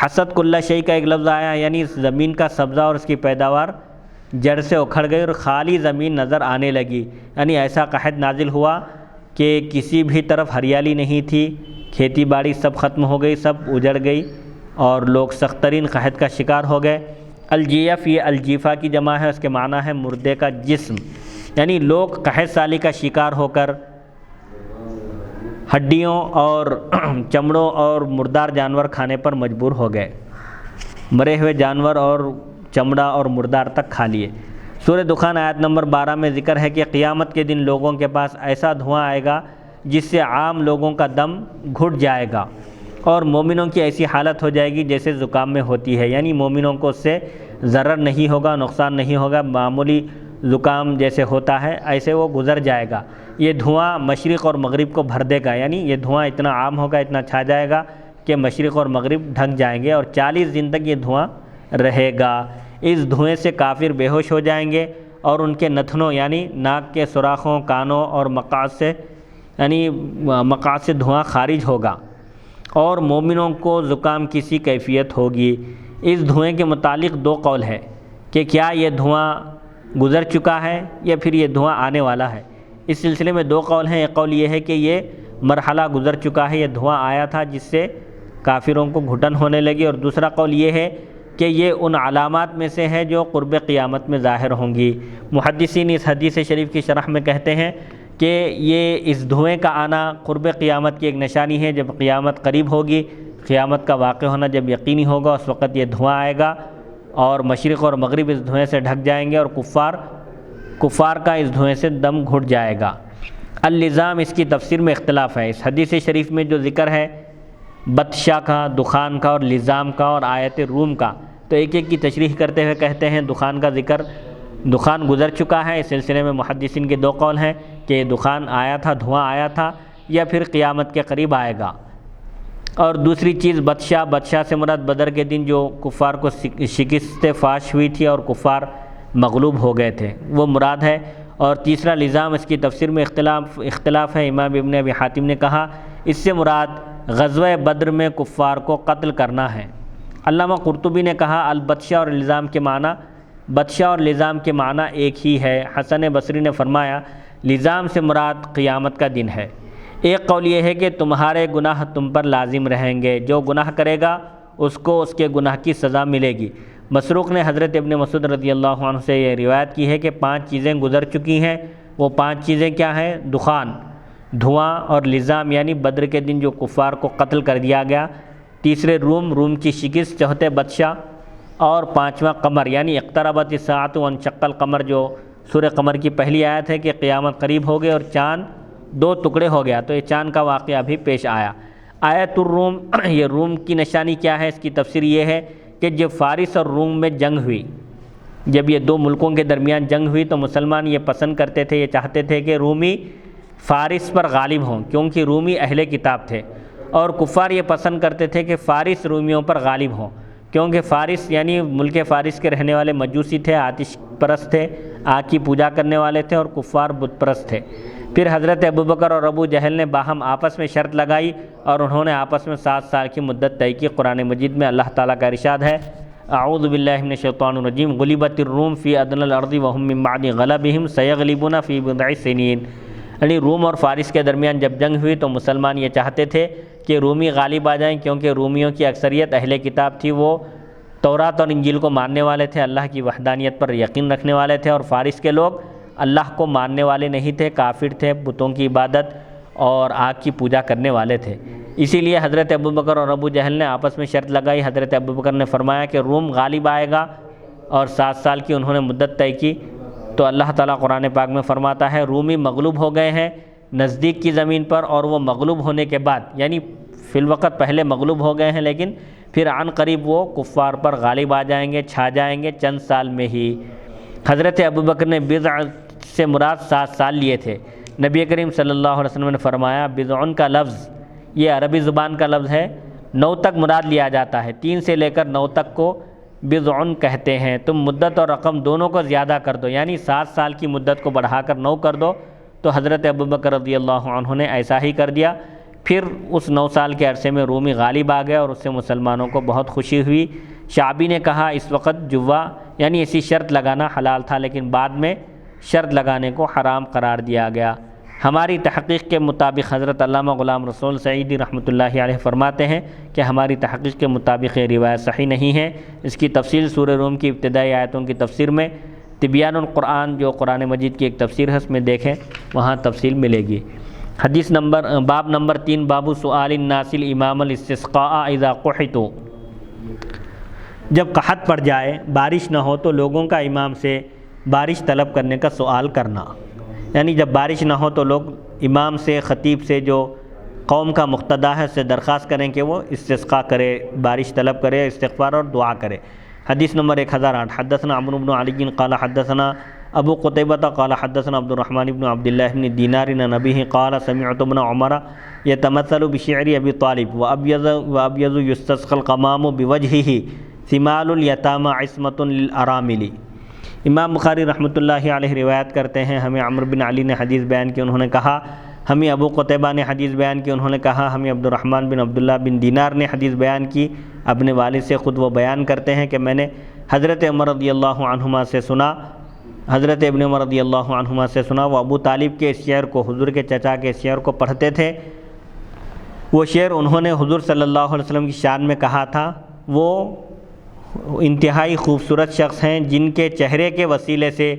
حسد کل شیء کا ایک لفظ آیا، یعنی زمین کا سبزہ اور اس کی پیداوار جڑ سے اکھڑ گئی اور خالی زمین نظر آنے لگی، یعنی ایسا قحط نازل ہوا کہ کسی بھی طرف ہریالی نہیں تھی، کھیتی باڑی سب ختم ہو گئی، سب اجڑ گئی اور لوگ سخت ترین قحط کا شکار ہو گئے۔ الجیف، یہ الجیفہ کی جمع ہے، اس کے معنی ہے مردے کا جسم، یعنی لوگ قحط سالی کا شکار ہو کر ہڈیوں اور چمڑوں اور مردار جانور کھانے پر مجبور ہو گئے، مرے ہوئے جانور اور چمڑا اور مردار تک کھا لیے۔ سورہ دخان آیت نمبر 12 میں ذکر ہے کہ قیامت کے دن لوگوں کے پاس ایسا دھواں آئے گا جس سے عام لوگوں کا دم گھٹ جائے گا اور مومنوں کی ایسی حالت ہو جائے گی جیسے زکام میں ہوتی ہے، یعنی مومنوں کو اس سے ضرر نہیں ہوگا، نقصان نہیں ہوگا، معمولی زکام جیسے ہوتا ہے ایسے وہ گزر جائے گا۔ یہ دھواں مشرق اور مغرب کو بھر دے گا، یعنی یہ دھواں اتنا عام ہوگا، اتنا چھا جائے گا کہ مشرق اور مغرب ڈھک جائیں گے اور 40 دن تک یہ دھواں رہے گا۔ اس دھوئیں سے کافر بے ہوش ہو جائیں گے اور ان کے نتھنوں یعنی ناک کے سوراخوں، کانوں اور مقعد سے دھواں خارج ہوگا اور مومنوں کو زکام کی سی کیفیت ہوگی۔ اس دھوئیں کے متعلق 2 قول ہے کہ کیا یہ دھواں گزر چکا ہے یا پھر یہ دھواں آنے والا ہے۔ اس سلسلے میں 2 قول ہیں، ایک قول یہ ہے کہ یہ مرحلہ گزر چکا ہے، یہ دھواں آیا تھا جس سے کافروں کو گھٹن ہونے لگی، اور دوسرا قول یہ ہے کہ یہ ان علامات میں سے ہے جو قرب قیامت میں ظاہر ہوں گی۔ محدثین اس حدیث شریف کی شرح میں کہتے ہیں کہ یہ اس دھوئیں کا آنا قرب قیامت کی ایک نشانی ہے، جب قیامت قریب ہوگی، قیامت کا واقع ہونا جب یقینی ہوگا اس وقت یہ دھواں آئے گا اور مشرق اور مغرب اس دھوئیں سے ڈھک جائیں گے اور کفار کا اس دھوئیں سے دم گھٹ جائے گا۔ اللزام، اس کی تفسیر میں اختلاف ہے۔ اس حدیث شریف میں جو ذکر ہے بطشہ کا، دخان کا اور لزام کا اور آیت روم کا، تو ایک ایک کی تشریح کرتے ہوئے کہتے ہیں دخان کا ذکر، دخان گزر چکا ہے۔ اس سلسلے میں محدثین کے 2 قول ہیں کہ دخان آیا تھا، دھواں آیا تھا یا پھر قیامت کے قریب آئے گا۔ اور دوسری چیز بطشہ سے مراد بدر کے دن جو کفار کو شکست فاش ہوئی تھی اور کفار مغلوب ہو گئے تھے، وہ مراد ہے۔ اور تیسرا لزام، اس کی تفسیر میں اختلاف ہے۔ امام ابن ابی حاتم نے کہا اس سے مراد غزوہ بدر میں کفار کو قتل کرنا ہے۔ علامہ قرطبی نے کہا البطشہ اور لزام کے معنی، بطشہ اور لزام کے معنی ایک ہی ہے۔ حسن بصری نے فرمایا لزام سے مراد قیامت کا دن ہے۔ ایک قول یہ ہے کہ تمہارے گناہ تم پر لازم رہیں گے، جو گناہ کرے گا اس کو اس کے گناہ کی سزا ملے گی۔ مسروق نے حضرت ابن مسعود رضی اللہ عنہ سے یہ روایت کی ہے کہ 5 چیزیں گزر چکی ہیں۔ وہ 5 چیزیں کیا ہیں؟ دخان، دھواں اور لزام یعنی بدر کے دن جو کفار کو قتل کر دیا گیا، تیسرے روم کی شکست، چوتھے بطشہ، اور 5واں قمر یعنی اقتربت الساعۃ وانشق القمر، جو سورہ قمر کی پہلی آیت ہے کہ قیامت قریب ہو گئی اور چاند 2 ٹکڑے ہو گیا، تو یہ چاند کا واقعہ بھی پیش آیا۔ آیت الروم، یہ روم کی نشانی کیا ہے؟ اس کی تفسیر یہ ہے کہ جب فارس اور روم میں جنگ ہوئی، جب یہ 2 ملکوں کے درمیان جنگ ہوئی تو مسلمان یہ پسند کرتے تھے، یہ چاہتے تھے کہ رومی فارس پر غالب ہوں، کیونکہ رومی اہل کتاب تھے، اور کفار یہ پسند کرتے تھے کہ فارس رومیوں پر غالب ہوں، کیونکہ فارس یعنی ملک فارس کے رہنے والے مجوسی تھے، آتش پرست تھے، آگ کی پوجا کرنے والے تھے اور کفار بت پرست تھے۔ پھر حضرت ابوبکر اور ابو جہل نے باہم آپس میں شرط لگائی اور انہوں نے آپس میں 7 سال کی مدت طے کی۔ قرآن مجید میں اللہ تعالیٰ کا ارشاد ہے اعوذ باللہ من الشیطان الرجیم غلبت الروم فی ادنی الارض وهم من بعد غلبهم سیغلبون فی بضع سنین، یعنی روم اور فارس کے درمیان جب جنگ ہوئی تو مسلمان یہ چاہتے تھے کہ رومی غالب آ جائیں، کیونکہ رومیوں کی اکثریت اہل کتاب تھی، وہ تورات اور انجیل کو ماننے والے تھے، اللہ کی وحدانیت پر یقین رکھنے والے تھے، اور فارس کے لوگ اللہ کو ماننے والے نہیں تھے، کافر تھے، بتوں کی عبادت اور آگ کی پوجا کرنے والے تھے۔ اسی لیے حضرت ابوبکر اور ابو جہل نے آپس میں شرط لگائی۔ حضرت ابوبکر نے فرمایا کہ روم غالب آئے گا اور 7 سال کی انہوں نے مدت طے کی، تو اللہ تعالیٰ قرآن پاک میں فرماتا ہے رومی مغلوب ہو گئے ہیں، نزدیک کی زمین پر، اور وہ مغلوب ہونے کے بعد، یعنی فی الوقت پہلے مغلوب ہو گئے ہیں لیکن پھر عن قریب وہ کفار پر غالب آ جائیں گے، چھا جائیں گے چند سال میں ہی۔ حضرت ابوبکر نے بضع سے مراد 7 سال لیے تھے۔ نبی کریم صلی اللہ علیہ وسلم نے فرمایا بضعن کا لفظ یہ عربی زبان کا لفظ ہے، 9 تک مراد لیا جاتا ہے، 3 سے لے کر 9 تک کو بضعن کہتے ہیں۔ تم مدت اور رقم دونوں کو زیادہ کر دو، یعنی 7 سال کی مدت کو بڑھا کر 9 کر دو، تو حضرت ابوبکر رضی اللہ عنہ نے ایسا ہی کر دیا۔ پھر اس 9 سال کے عرصے میں رومی غالب آ گئے اور اس سے مسلمانوں کو بہت خوشی ہوئی۔ شعبی نے کہا اس وقت جوا یعنی ایسی شرط لگانا حلال تھا، لیکن بعد میں شرط لگانے کو حرام قرار دیا گیا۔ ہماری تحقیق کے مطابق حضرت علامہ غلام رسول سعیدی رحمۃ اللہ علیہ فرماتے ہیں کہ ہماری تحقیق کے مطابق یہ روایت صحیح نہیں ہے۔ اس کی تفصیل سورہ روم کی ابتدائی آیتوں کی تفسیر میں، تبیان القرآن جو قرآن مجید کی ایک تفسیر ہے اس میں دیکھیں، وہاں تفصیل ملے گی۔ باب نمبر 3، باب سؤال الناس الامام الاستسقاء اذا قحطوا۔ جب قحط پڑ جائے، بارش نہ ہو تو لوگوں کا امام سے بارش طلب کرنے کا سوال کرنا، یعنی جب بارش نہ ہو تو لوگ امام سے، خطیب سے، جو قوم کا مقتدا ہے، اس سے درخواست کریں کہ وہ استسقاء کرے، بارش طلب کرے، استغفار اور دعا کرے۔ حدیث نمبر 1008، حدثنا عمرو بن علی قال حدثنا ابو قتیبہ قال حدثنا عبد الرحمن بن عبد الله بن دینار عن ابیہ قال سمعت ابن عمر يتمثل بشعر ابی طالب وابیض يستسقى الغمام بوجهه ثمال الیتامى عصمۃ للارامل۔ امام بخاری رحمۃ اللہ علیہ روایت کرتے ہیں، ہمیں عمرو بن علی نے حدیث بیان کی، انہوں نے کہا، ہمیں ابو قتیبہ نے حدیث بیان کی، انہوں نے کہا، ہمیں عبد الرحمن بن عبداللہ بن دینار نے حدیث بیان کی اپنے والد سے۔ خود وہ بیان کرتے ہیں کہ میں نے حضرت عمر رضی اللہ عنہما سے سنا، حضرت ابن عمر رضی اللہ عنہما سے سنا، وہ ابو طالب کے اس شعر کو، حضور کے چچا کے اس شعر کو پڑھتے تھے۔ وہ شعر انہوں نے حضور صلی اللہ علیہ وسلم کی شان میں کہا تھا۔ وہ انتہائی خوبصورت شخص ہیں جن کے چہرے کے وسیلے سے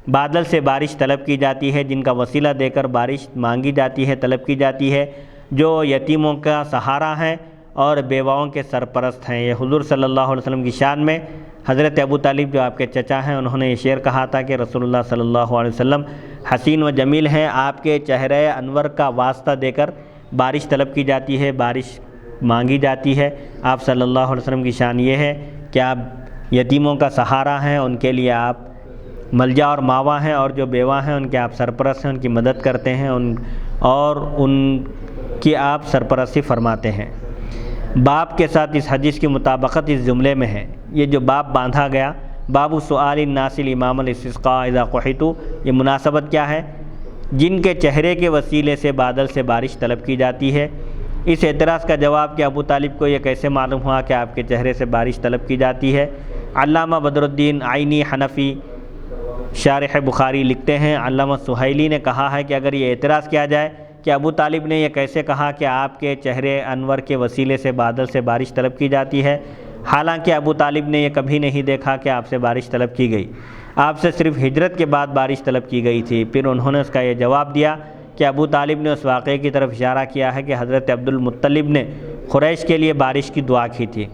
بادل سے بارش طلب کی جاتی ہے، جن کا وسیلہ دے کر بارش مانگی جاتی ہے، طلب کی جاتی ہے، جو یتیموں کا سہارا ہیں اور بیواؤں کے سرپرست ہیں۔ یہ حضور صلی اللہ علیہ وسلم کی شان میں حضرت ابو طالب جو آپ کے چچا ہیں، انہوں نے یہ شعر کہا تھا کہ رسول اللہ صلی اللہ علیہ وسلم حسین و جمیل ہیں، آپ کے چہرے انور کا واسطہ دے کر بارش طلب کی جاتی ہے، بارش مانگی جاتی ہے۔ آپ صلی اللہ علیہ وسلم کی شان یہ ہے کہ آپ یتیموں کا سہارا ہیں، ان کے لیے آپ ملجا اور ماوا ہیں، اور جو بیوہ ہیں ان کے آپ سرپرست ہیں، ان کی مدد کرتے ہیں، اور ان کی آپ سرپرستی فرماتے ہیں۔ باب کے ساتھ اس حدیث کی مطابقت اس جملے میں ہے۔ یہ جو باب باندھا گیا، باب سؤال الناس الامام الاستسقاء اذا قحطوا، یہ مناسبت کیا ہے؟ جن کے چہرے کے وسیلے سے بادل سے بارش طلب کی جاتی ہے۔ اس اعتراض کا جواب کہ ابو طالب کو یہ کیسے معلوم ہوا کہ آپ کے چہرے سے بارش طلب کی جاتی ہے؟ علامہ بدر الدین عینی حنفی شارح بخاری لکھتے ہیں، علامہ سہیلی نے کہا ہے کہ اگر یہ اعتراض کیا جائے کہ ابو طالب نے یہ کیسے کہا کہ آپ کے چہرے انور کے وسیلے سے بادل سے بارش طلب کی جاتی ہے، حالانکہ ابو طالب نے یہ کبھی نہیں دیکھا کہ آپ سے بارش طلب کی گئی، آپ سے صرف ہجرت کے بعد بارش طلب کی گئی تھی۔ پھر انہوں نے اس کا یہ جواب دیا کہ ابو طالب نے اس واقعے کی طرف اشارہ کیا ہے کہ حضرت عبد المطلب نے قریش کے لیے بارش کی دعا کی تھی۔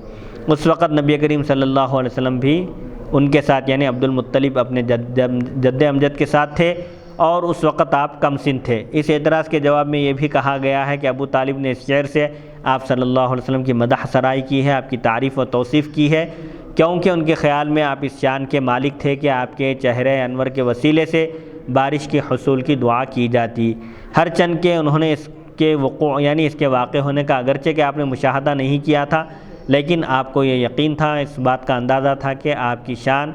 اس وقت نبی کریم صلی اللہ علیہ وسلم بھی ان کے ساتھ، یعنی عبد المطلب اپنے جد امجد کے ساتھ تھے، اور اس وقت آپ کم سن تھے۔ اس اعتراض کے جواب میں یہ بھی کہا گیا ہے کہ ابو طالب نے اس شعر سے آپ صلی اللہ علیہ وسلم کی مدح سرائی کی ہے، آپ کی تعریف و توصیف کی ہے، کیونکہ ان کے خیال میں آپ اس شان کے مالک تھے کہ آپ کے چہرے انور کے وسیلے سے بارش کے حصول کی دعا کی جاتی۔ ہر چند کے انہوں نے اس کے وقوع یعنی اس کے واقع ہونے کا اگرچہ کہ آپ نے مشاہدہ نہیں کیا تھا، لیکن آپ کو یہ یقین تھا، اس بات کا اندازہ تھا کہ آپ کی شان،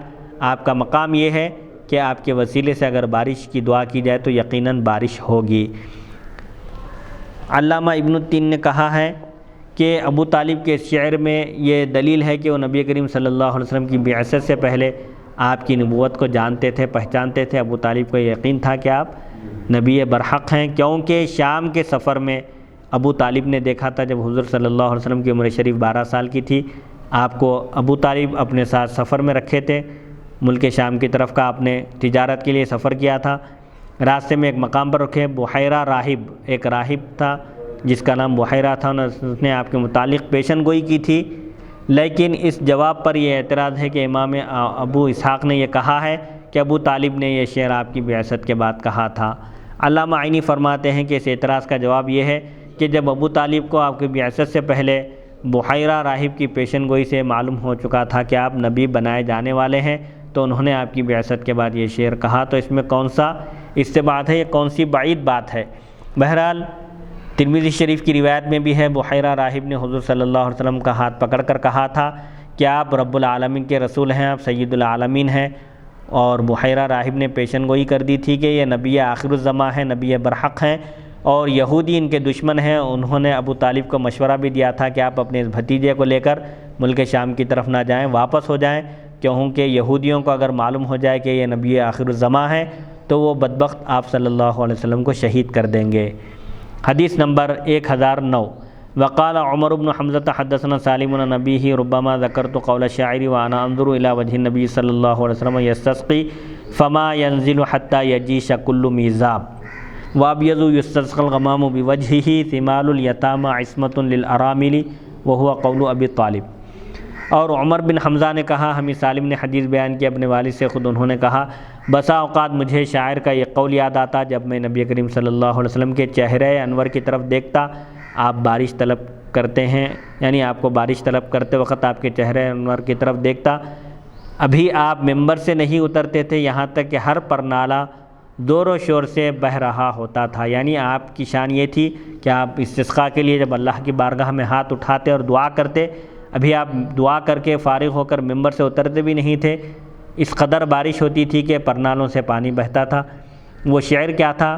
آپ کا مقام یہ ہے کہ آپ کے وسیلے سے اگر بارش کی دعا کی جائے تو یقیناً بارش ہوگی۔ علامہ ابن التین نے کہا ہے کہ ابو طالب کے شعر میں یہ دلیل ہے کہ وہ نبی کریم صلی اللہ علیہ وسلم کی بعثت سے پہلے آپ کی نبوت کو جانتے تھے، پہچانتے تھے۔ ابو طالب کو یقین تھا کہ آپ نبی برحق ہیں، کیونکہ شام کے سفر میں ابو طالب نے دیکھا تھا جب حضور صلی اللہ علیہ وسلم کی عمر شریف 12 سال کی تھی، آپ کو ابو طالب اپنے ساتھ سفر میں رکھے تھے، ملک شام کی طرف کا آپ نے تجارت کے لیے سفر کیا تھا۔ راستے میں ایک مقام پر رکھے، بحیرہ راہب، ایک راہب تھا جس کا نام بحیرہ تھا، اس نے آپ کے متعلق پیشن گوئی کی تھی، لیکن اس جواب پر یہ اعتراض ہے کہ امام ابو اسحاق نے یہ کہا ہے کہ ابو طالب نے یہ شعر آپ کی بعثت کے بعد کہا تھا۔ علامہ عینی فرماتے ہیں کہ اس اعتراض کا جواب یہ ہے کہ جب ابو طالب کو آپ کی بعثت سے پہلے بحیرہ راہب کی پیشن گوئی سے معلوم ہو چکا تھا کہ آپ نبی بنائے جانے والے ہیں، تو انہوں نے آپ کی بعثت کے بعد یہ شعر کہا، تو اس میں کون سا استبعاد ہے، یہ کون سی بعید بات ہے؟ بہرحال ترمذی شریف کی روایت میں بھی ہے، بحیرہ راہب نے حضور صلی اللہ علیہ وسلم کا ہاتھ پکڑ کر کہا تھا کہ آپ رب العالمین کے رسول ہیں، آپ سید العالمین ہیں، اور بحیرہ راہب نے پیشن گوئی کر دی تھی کہ یہ نبی آخر الزماں ہیں، نبی برحق ہیں، اور یہودی ان کے دشمن ہیں۔ انہوں نے ابو طالب کو مشورہ بھی دیا تھا کہ آپ اپنے اس بھتیجے کو لے کر ملک شام کی طرف نہ جائیں، واپس ہو جائیں، کیونکہ یہودیوں کو اگر معلوم ہو جائے کہ یہ نبی آخر الزماں ہیں تو وہ بدبخت آپ صلی اللہ علیہ وسلم کو شہید کر دیں گے۔ حدیث نمبر 1009 وقال عمر بن حمزة حدثنا سالم عن نبيه ربما ذكرت قول الشاعر وانا انظر الى وجه النبي صلى الله عليه وسلم يستسقي فما ينزل حتى يجيش كل ميزاب وابيض يستسقى الغمام بوجهه ثمال اليتامى عصمة للارامل وهو قول ابي طالب۔ اور عمر بن حمزہ نے کہا، ہمیں سالم نے حدیث بیان کی اپنے والد سے، خود انہوں نے کہا بسا اوقات مجھے شاعر کا یہ قول یاد آتا جب میں نبی کریم صلی اللہ علیہ وسلم کے چہرے انور کی طرف دیکھتا، آپ بارش طلب کرتے ہیں، یعنی آپ کو بارش طلب کرتے وقت آپ کے چہرے انور کی طرف دیکھتا، ابھی آپ ممبر سے نہیں اترتے تھے، یہاں تک کہ ہر پرنالہ دور و شور سے بہہ رہا ہوتا تھا۔ یعنی آپ کی شان یہ تھی کہ آپ استسقاء کے لیے جب اللہ کی بارگاہ میں ہاتھ اٹھاتے اور دعا کرتے، ابھی آپ دعا کر کے فارغ ہو کر ممبر سے اترتے بھی نہیں تھے، اس قدر بارش ہوتی تھی کہ پرنالوں سے پانی بہتا تھا۔ وہ شعر کیا تھا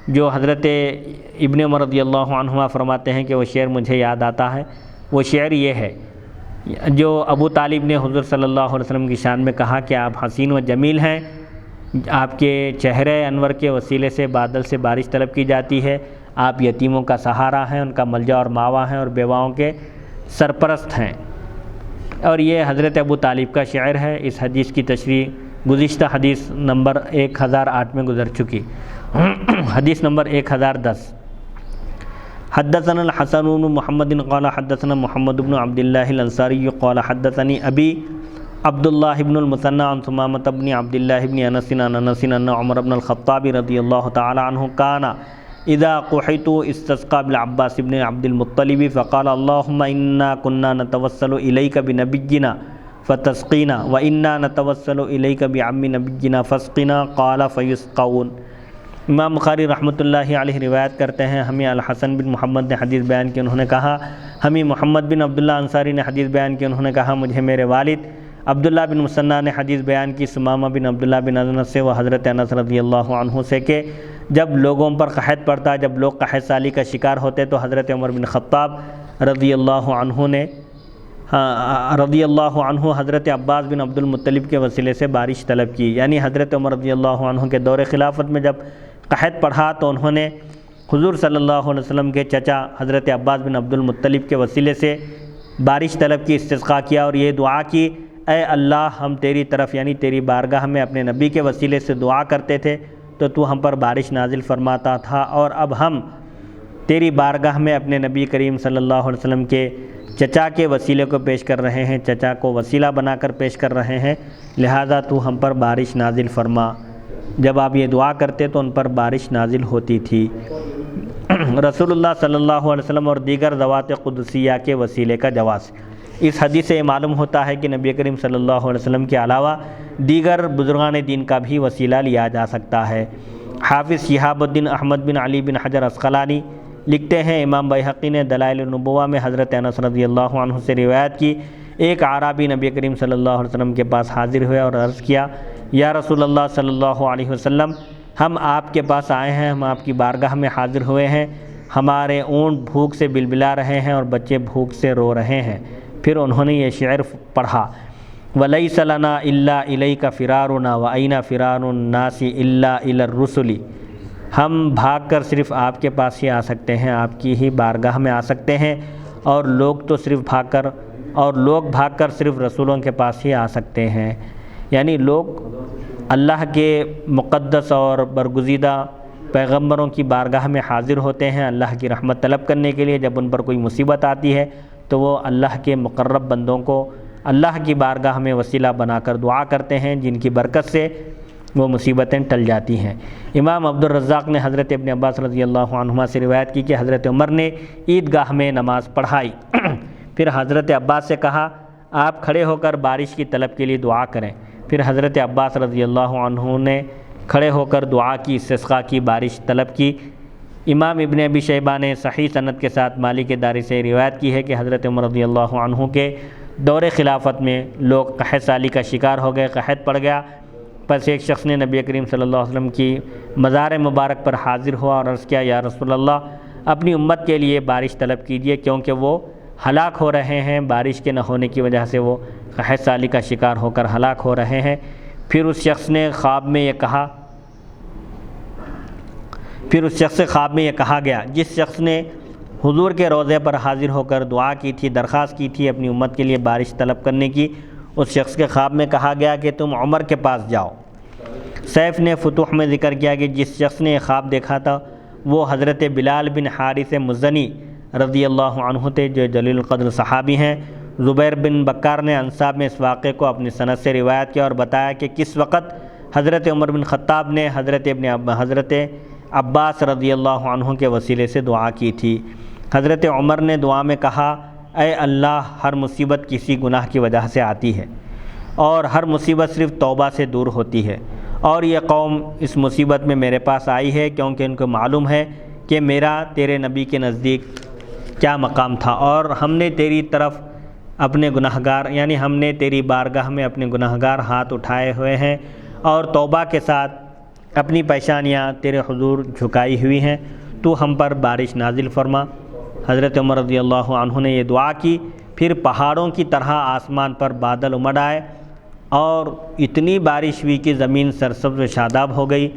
جو حضرت ابن عمر رضی اللہ عنہما فرماتے ہیں کہ وہ شعر مجھے یاد آتا ہے؟ وہ شعر یہ ہے جو ابو طالب نے حضور صلی اللہ علیہ وسلم کی شان میں کہا کہ آپ حسین و جمیل ہیں، آپ کے چہرے انور کے وسیلے سے بادل سے بارش طلب کی جاتی ہے، آپ یتیموں کا سہارا ہیں، ان کا ملجا اور ماوا ہیں، اور بیواؤں کے سرپرست ہیں۔ اور یہ حضرت ابو طالب کا شعر ہے۔ اس حدیث کی تشریح گزشتہ حدیث نمبر 1008 میں گزر چکی۔ حدیث نمبر 1010 حدثنا الحسن بن محمد قال حدثنا محمد بن عبد الله الانصاری قال حدثني ابی عبد الله بن المثنى عن ثمامة بن عبد الله بن انس عن انس ان عمر بن الخطاب رضی اللہ تعالی عنہ كان اذا قحط استسقى بالعباس بن عبد المطلب فقال اللهم انا كنا نتوسل اليك بنبينا فتسقينا وانا نتوسل اليك بعم نبينا فاسقنا قال فيسقون۔ امام بخاری رحمۃ اللہ علیہ روایت کرتے ہیں، ہمیں الحسن بن محمد نے حدیث بیان کی، انہوں نے کہا ہمیں محمد بن عبداللہ انصاری نے حدیث بیان کی، انہوں نے کہا مجھے میرے والد عبداللہ بن مسنہ نے حدیث بیان کی ثمامہ بن عبداللہ بن انس سے، وہ حضرت انس رضی اللہ عنہ سے کہ جب لوگوں پر قحط پڑتا، جب لوگ قحط سالی کا شکار ہوتے تو حضرت عمر بن خطاب رضی اللہ عنہ حضرت عباس بن عبد المطلب کے وسیلے سے بارش طلب کی۔ یعنی حضرت عمر رضی اللہ عنہ کے دور خلافت میں جب قحط پڑھا تو انہوں نے حضور صلی اللہ علیہ وسلم کے چچا حضرت عباس بن عبد المطلب کے وسیلے سے بارش طلب کی، استسقاء کیا اور یہ دعا کی، اے اللہ ہم تیری طرف یعنی تیری بارگاہ میں اپنے نبی کے وسیلے سے دعا کرتے تھے تو تو ہم پر بارش نازل فرماتا تھا، اور اب ہم تیری بارگاہ میں اپنے نبی کریم صلی اللہ علیہ وسلم کے چچا کے وسیلے کو پیش کر رہے ہیں، چچا کو وسیلہ بنا کر پیش کر رہے ہیں، لہذا تو ہم پر بارش نازل فرما۔ جب آپ یہ دعا کرتے تو ان پر بارش نازل ہوتی تھی۔ رسول اللہ صلی اللہ علیہ وسلم اور دیگر ذوات قدسیہ کے وسیلے کا جواز۔ اس حدیث سے معلوم ہوتا ہے کہ نبی کریم صلی اللہ علیہ وسلم کے علاوہ دیگر بزرگان دین کا بھی وسیلہ لیا جا سکتا ہے۔ حافظ شہاب الدین احمد بن علی بن حجر عسقلانی لکھتے ہیں، امام بیہقی نے دلائل النبوہ میں حضرت انس رضی اللہ عنہ سے روایت کی، ایک اعرابی نبی کریم صلی اللہ علیہ وسلم کے پاس حاضر ہوئے اور عرض کیا، یا رسول اللہ صلی اللہ علیہ وسلم، ہم آپ کے پاس آئے ہیں، ہم آپ کی بارگاہ میں حاضر ہوئے ہیں، ہمارے اونٹ بھوک سے بلبلا رہے ہیں اور بچے بھوک سے رو رہے ہیں۔ پھر انہوں نے یہ شعر پڑھا، وَلَيْسَ لَنَا إِلَّا إِلَيْكَ فِرَارُنَا وَأَيْنَ فِرَارُ النَّاسِ إِلَّا إِلَى الرُّسُلِ۔ ہم بھاگ کر صرف آپ کے پاس ہی آ سکتے ہیں، آپ کی ہی بارگاہ میں آ سکتے ہیں، اور لوگ بھاگ کر صرف رسولوں کے پاس ہی آ سکتے ہیں۔ یعنی لوگ اللہ کے مقدس اور برگزیدہ پیغمبروں کی بارگاہ میں حاضر ہوتے ہیں اللہ کی رحمت طلب کرنے کے لیے۔ جب ان پر کوئی مصیبت آتی ہے تو وہ اللہ کے مقرب بندوں کو اللہ کی بارگاہ میں وسیلہ بنا کر دعا کرتے ہیں، جن کی برکت سے وہ مصیبتیں ٹل جاتی ہیں۔ امام عبدالرزاق نے حضرت ابن عباس رضی اللہ عنہما سے روایت کی کہ حضرت عمر نے عیدگاہ میں نماز پڑھائی، پھر حضرت عباس سے کہا آپ کھڑے ہو کر بارش کی طلب کے لیے دعا کریں۔ پھر حضرت عباس رضی اللہ عنہ نے کھڑے ہو کر دعا کی، استسقاء کی، بارش طلب کی۔ امام ابن ابی شیبہ نے صحیح سند کے ساتھ مالک داری سے روایت کی ہے کہ حضرت عمر رضی اللہ عنہ کے دور خلافت میں لوگ قحط سالی کا شکار ہو گئے، قحط پڑ گیا۔ پس ایک شخص نے نبی کریم صلی اللہ علیہ وسلم کی مزار مبارک پر حاضر ہوا اور عرض کیا یا رسول اللہ اپنی امت کے لیے بارش طلب کیجئے کیونکہ وہ ہلاک ہو رہے ہیں، بارش کے نہ ہونے کی وجہ سے وہ قحط سالی کا شکار ہو کر ہلاک ہو رہے ہیں۔ پھر اس شخص سے خواب میں یہ کہا گیا، جس شخص نے حضور کے روضے پر حاضر ہو کر دعا کی تھی، درخواست کی تھی اپنی امت کے لیے بارش طلب کرنے کی، اس شخص کے خواب میں کہا گیا کہ تم عمر کے پاس جاؤ۔ سیف نے فتوح میں ذکر کیا کہ جس شخص نے یہ خواب دیکھا تھا وہ حضرت بلال بن حارث مزنی رضی اللہ عنہ تھے جو جلیل القدر صحابی ہیں۔ زبیر بن بکار نے انصاب میں اس واقعے کو اپنی سند سے روایت کیا اور بتایا کہ کس وقت حضرت عمر بن خطاب نے حضرت عباس رضی اللہ عنہ کے وسیلے سے دعا کی تھی۔ حضرت عمر نے دعا میں کہا اے اللہ ہر مصیبت کسی گناہ کی وجہ سے آتی ہے اور ہر مصیبت صرف توبہ سے دور ہوتی ہے، اور یہ قوم اس مصیبت میں میرے پاس آئی ہے کیونکہ ان کو معلوم ہے کہ میرا تیرے نبی کے نزدیک کیا مقام تھا، اور ہم نے تیری طرف اپنے گناہگار ہم نے تیری بارگاہ میں اپنے گناہگار ہاتھ اٹھائے ہوئے ہیں اور توبہ کے ساتھ اپنی پیشانیاں تیرے حضور جھکائی ہوئی ہیں، تو ہم پر بارش نازل فرما۔ حضرت عمر رضی اللہ عنہ نے یہ دعا کی، پھر پہاڑوں کی طرح آسمان پر بادل امڈ آئے اور اتنی بارش ہوئی کہ زمین سرسبز و شاداب ہو گئی،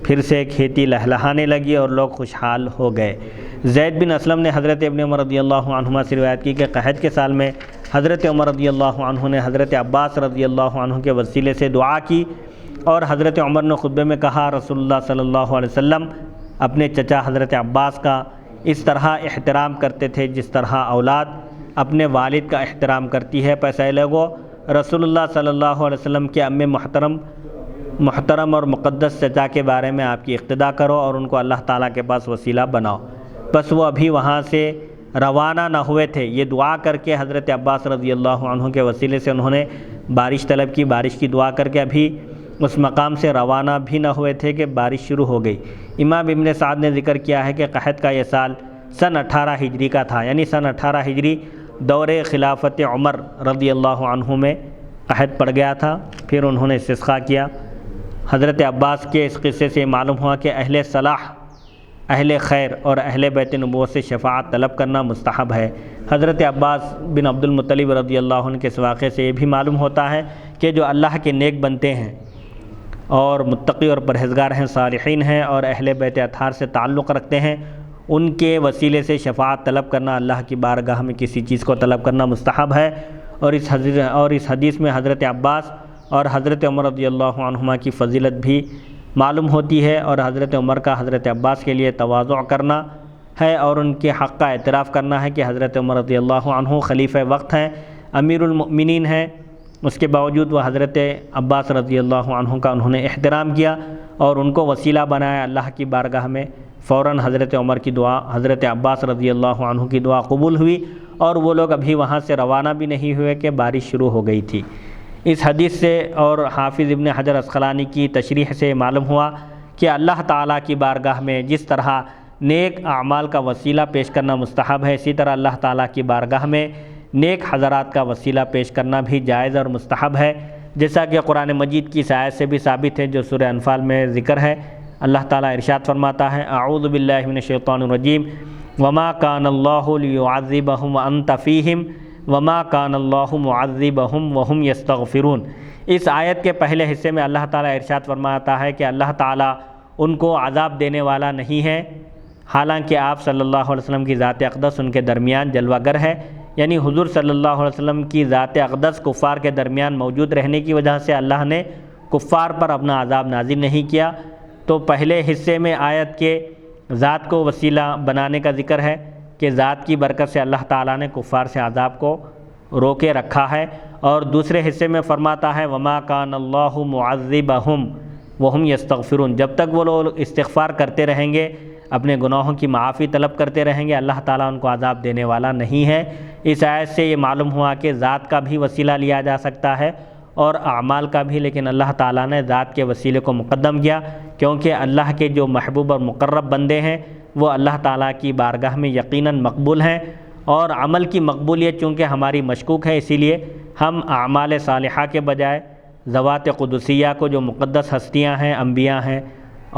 پھر سے کھیتی لہلہانے لگی اور لوگ خوشحال ہو گئے۔ زید بن اسلم نے حضرت ابن عمر رضی اللہ عنہما سے روایت کی کہ قحط کے سال میں حضرت عمر رضی اللہ عنہ نے حضرت عباس رضی اللہ عنہ کے وسیلے سے دعا کی، اور حضرت عمر نے خطبے میں کہا رسول اللہ صلی اللہ علیہ وسلم اپنے چچا حضرت عباس کا اس طرح احترام کرتے تھے جس طرح اولاد اپنے والد کا احترام کرتی ہے۔ پس اے لوگو رسول اللہ صلی اللہ علیہ وسلم کے ام محترم اور مقدس چچا کے بارے میں آپ کی اقتداء کرو اور ان کو اللہ تعالیٰ کے پاس وسیلہ بناؤ۔ بس وہ ابھی وہاں سے روانہ نہ ہوئے تھے، یہ دعا کر کے حضرت عباس رضی اللہ عنہ کے وسیلے سے انہوں نے بارش طلب کی، بارش کی دعا کر کے ابھی اس مقام سے روانہ بھی نہ ہوئے تھے کہ بارش شروع ہو گئی۔ امام ابن سعد نے ذکر کیا ہے کہ قحط کا یہ سال سن 18 ہجری کا تھا، یعنی سن 18 ہجری دور خلافت عمر رضی اللہ عنہ میں قحط پڑ گیا تھا۔ پھر انہوں نے استسقاء کیا۔ حضرت عباس کے اس قصے سے معلوم ہوا کہ اہل صلاح، اہل خیر اور اہل بیت نبوت سے شفاعت طلب کرنا مستحب ہے۔ حضرت عباس بن عبد المطلب رضی اللہ عنہ کے اس واقعے سے یہ بھی معلوم ہوتا ہے کہ جو اللہ کے نیک بنتے ہیں اور متقی اور پرہیزگار ہیں، صالحین ہیں اور اہل بیت اطہار سے تعلق رکھتے ہیں، ان کے وسیلے سے شفاعت طلب کرنا، اللہ کی بارگاہ میں کسی چیز کو طلب کرنا مستحب ہے۔ اور اس حدیث میں حضرت عباس اور حضرت عمر رضی اللہ عنہما کی فضیلت بھی معلوم ہوتی ہے، اور حضرت عمر کا حضرت عباس کے لیے تواضع کرنا ہے اور ان کے حق کا اعتراف کرنا ہے کہ حضرت عمر رضی اللہ عنہ خلیفہ وقت ہیں، امیر المؤمنین ہیں، اس کے باوجود وہ حضرت عباس رضی اللہ عنہ کا انہوں نے احترام کیا اور ان کو وسیلہ بنایا اللہ کی بارگاہ میں۔ فوراً حضرت عمر کی دعا، حضرت عباس رضی اللہ عنہ کی دعا قبول ہوئی اور وہ لوگ ابھی وہاں سے روانہ بھی نہیں ہوئے کہ بارش شروع ہو گئی تھی۔ اس حدیث سے اور حافظ ابن حجر عسقلانی کی تشریح سے معلوم ہوا کہ اللہ تعالیٰ کی بارگاہ میں جس طرح نیک اعمال کا وسیلہ پیش کرنا مستحب ہے، اسی طرح اللہ تعالیٰ کی بارگاہ میں نیک حضرات کا وسیلہ پیش کرنا بھی جائز اور مستحب ہے، جیسا کہ قرآن مجید کی اس آیت سے بھی ثابت ہے جو سورہ انفال میں ذکر ہے۔ اللہ تعالیٰ ارشاد فرماتا ہے اعوذ باللہ من الشیطان الرجیم وما کان اللہ لیعذبہم وانت فیہم وما کان اللہ معذبہم وہم یستغفرون۔ اس آیت کے پہلے حصے میں اللہ تعالیٰ ارشاد فرماتا ہے کہ اللہ تعالیٰ ان کو عذاب دینے والا نہیں ہے، حالانکہ آپ صلی اللہ علیہ وسلم کی ذات اقدس ان کے درمیان جلوہ گر ہے، یعنی حضور صلی اللہ علیہ وسلم کی ذات اقدس کفار کے درمیان موجود رہنے کی وجہ سے اللہ نے کفار پر اپنا عذاب نازل نہیں کیا۔ تو پہلے حصے میں آیت کے ذات کو وسیلہ بنانے کا ذکر ہے کہ ذات کی برکت سے اللہ تعالیٰ نے کفار سے عذاب کو روکے رکھا ہے، اور دوسرے حصے میں فرماتا ہے وما کان اللہ معذبہم، وہم یستغفرون، جب تک وہ لوگ استغفار کرتے رہیں گے، اپنے گناہوں کی معافی طلب کرتے رہیں گے، اللہ تعالیٰ ان کو عذاب دینے والا نہیں ہے۔ اس آیت سے یہ معلوم ہوا کہ ذات کا بھی وسیلہ لیا جا سکتا ہے اور اعمال کا بھی، لیکن اللہ تعالیٰ نے ذات کے وسیلے کو مقدم کیا، کیونکہ اللہ کے جو محبوب اور مقرب بندے ہیں وہ اللہ تعالیٰ کی بارگاہ میں یقیناً مقبول ہیں، اور عمل کی مقبولیت چونکہ ہماری مشکوک ہے، اسی لیے ہم اعمال صالحہ کے بجائے ذوات قدسیہ کو، جو مقدس ہستیاں ہیں، انبیاء ہیں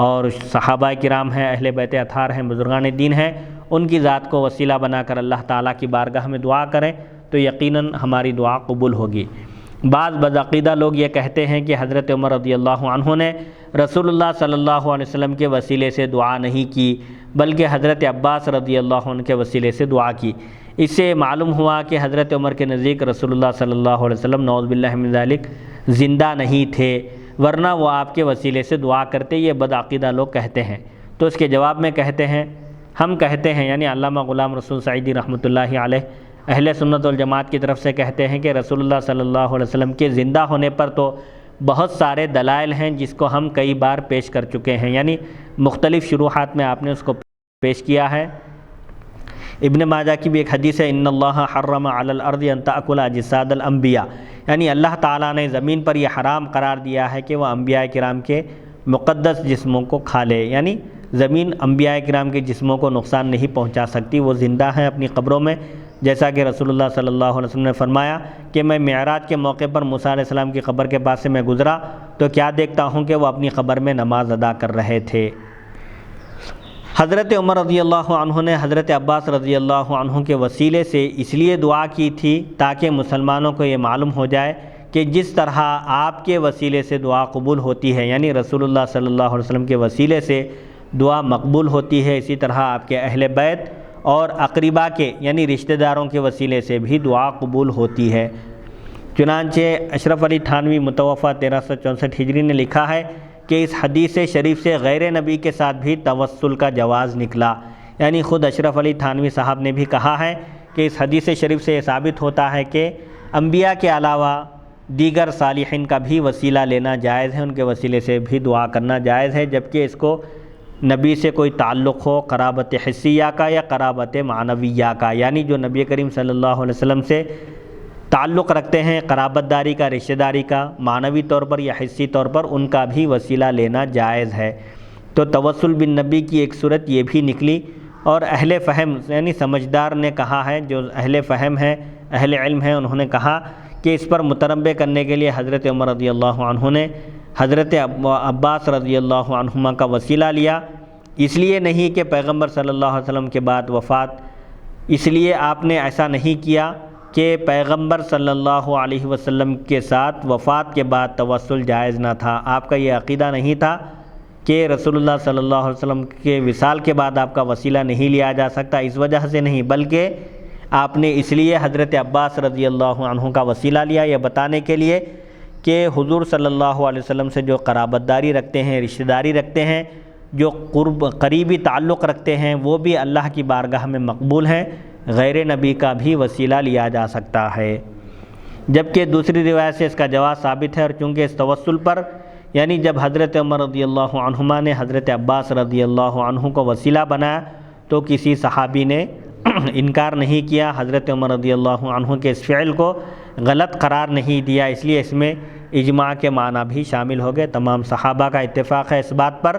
اور صحابہ کرام ہیں، اہل بیت اطہار ہیں، بزرگان دین ہیں، ان کی ذات کو وسیلہ بنا کر اللہ تعالیٰ کی بارگاہ میں دعا کریں تو یقیناً ہماری دعا قبول ہوگی۔ بعض بدعقیدہ لوگ یہ کہتے ہیں کہ حضرت عمر رضی اللہ عنہ نے رسول اللہ صلی اللہ علیہ وسلم کے وسیلے سے دعا نہیں کی، بلکہ حضرت عباس رضی اللہ عنہ کے وسیلے سے دعا کی۔ اس سے معلوم ہوا کہ حضرت عمر کے نزدیک رسول اللہ صلی اللہ علیہ وسلم نعوذ باللہ من ذالک زندہ نہیں تھے، ورنہ وہ آپ کے وسیلے سے دعا کرتے، یہ بدعقیدہ لوگ کہتے ہیں۔ تو اس کے جواب میں کہتے ہیں، ہم کہتے ہیں، یعنی علامہ غلام رسول سعیدی رحمۃ اللہ علیہ اہل سنت والجماعت کی طرف سے کہتے ہیں کہ رسول اللہ صلی اللہ علیہ وسلم کے زندہ ہونے پر تو بہت سارے دلائل ہیں جس کو ہم کئی بار پیش کر چکے ہیں، یعنی مختلف شروحات میں آپ نے اس کو پیش کیا ہے۔ ابن ماجہ کی بھی ایک حدیث ہے، ان اللہ حرم علی الارض ان تأکل اجساد الانبیاء، یعنی اللہ تعالیٰ نے زمین پر یہ حرام قرار دیا ہے کہ وہ انبیاء کرام کے مقدس جسموں کو کھا لے، یعنی زمین انبیاء کرام کے جسموں کو نقصان نہیں پہنچا سکتی، وہ زندہ ہیں اپنی قبروں میں، جیسا کہ رسول اللہ صلی اللہ علیہ وسلم نے فرمایا کہ میں معراج کے موقع پر موسیٰ علیہ السلام کی قبر کے پاس سے میں گزرا تو کیا دیکھتا ہوں کہ وہ اپنی قبر میں نماز ادا کر رہے تھے۔ حضرت عمر رضی اللہ عنہ نے حضرت عباس رضی اللہ عنہ کے وسیلے سے اس لیے دعا کی تھی تاکہ مسلمانوں کو یہ معلوم ہو جائے کہ جس طرح آپ کے وسیلے سے دعا قبول ہوتی ہے، یعنی رسول اللہ صلی اللہ علیہ وسلم کے وسیلے سے دعا مقبول ہوتی ہے، اسی طرح آپ کے اہل بیت اور اقربا کے یعنی رشتہ داروں کے وسیلے سے بھی دعا قبول ہوتی ہے۔ چنانچہ اشرف علی تھانوی متوفہ 1364 ہجری نے لکھا ہے کہ اس حدیث شریف سے غیر نبی کے ساتھ بھی توسل کا جواز نکلا، یعنی خود اشرف علی تھانوی صاحب نے بھی کہا ہے کہ اس حدیث شریف سے یہ ثابت ہوتا ہے کہ انبیاء کے علاوہ دیگر صالحین کا بھی وسیلہ لینا جائز ہے، ان کے وسیلے سے بھی دعا کرنا جائز ہے، جبکہ اس کو نبی سے کوئی تعلق ہو، قرابت حسیہ کا یا قرابت معنویہ کا، یعنی جو نبی کریم صلی اللہ علیہ وسلم سے تعلق رکھتے ہیں، قرابت داری کا، رشتہ داری کا، معنوی طور پر یا حسی طور پر، ان کا بھی وسیلہ لینا جائز ہے۔ تو توسل بالنبی کی ایک صورت یہ بھی نکلی، اور اہل فہم یعنی سمجھدار نے کہا ہے، جو اہل فہم ہیں، اہل علم ہیں، انہوں نے کہا کہ اس پر متنبہ کرنے کے لیے حضرت عمر رضی اللہ عنہ نے حضرت عباس رضی اللہ عنہما کا وسیلہ لیا، اس لیے نہیں کہ پیغمبر صلی اللہ علیہ وسلم کے بعد وفات، اس لیے آپ نے ایسا نہیں کیا کہ پیغمبر صلی اللہ علیہ وسلم کے ساتھ وفات کے بعد توسل جائز نہ تھا، آپ کا یہ عقیدہ نہیں تھا کہ رسول اللہ صلی اللہ علیہ وسلم کے وصال کے بعد آپ کا وسیلہ نہیں لیا جا سکتا، اس وجہ سے نہیں، بلکہ آپ نے اس لیے حضرت عباس رضی اللہ عنہ کا وسیلہ لیا، یہ بتانے کے لیے کہ حضور صلی اللہ علیہ وسلم سے جو قرابت داری رکھتے ہیں، رشتہ داری رکھتے ہیں، جو قریبی تعلق رکھتے ہیں، وہ بھی اللہ کی بارگاہ میں مقبول ہیں، غیر نبی کا بھی وسیلہ لیا جا سکتا ہے۔ جبکہ دوسری روایت سے اس کا جواز ثابت ہے، اور چونکہ اس توسل پر یعنی جب حضرت عمر رضی اللہ عنہما نے حضرت عباس رضی اللہ عنہ کو وسیلہ بنایا تو کسی صحابی نے انکار نہیں کیا، حضرت عمر رضی اللہ عنہ کے اس فعل کو غلط قرار نہیں دیا، اس لیے اس میں اجماع کے معنی بھی شامل ہو گئے، تمام صحابہ کا اتفاق ہے اس بات پر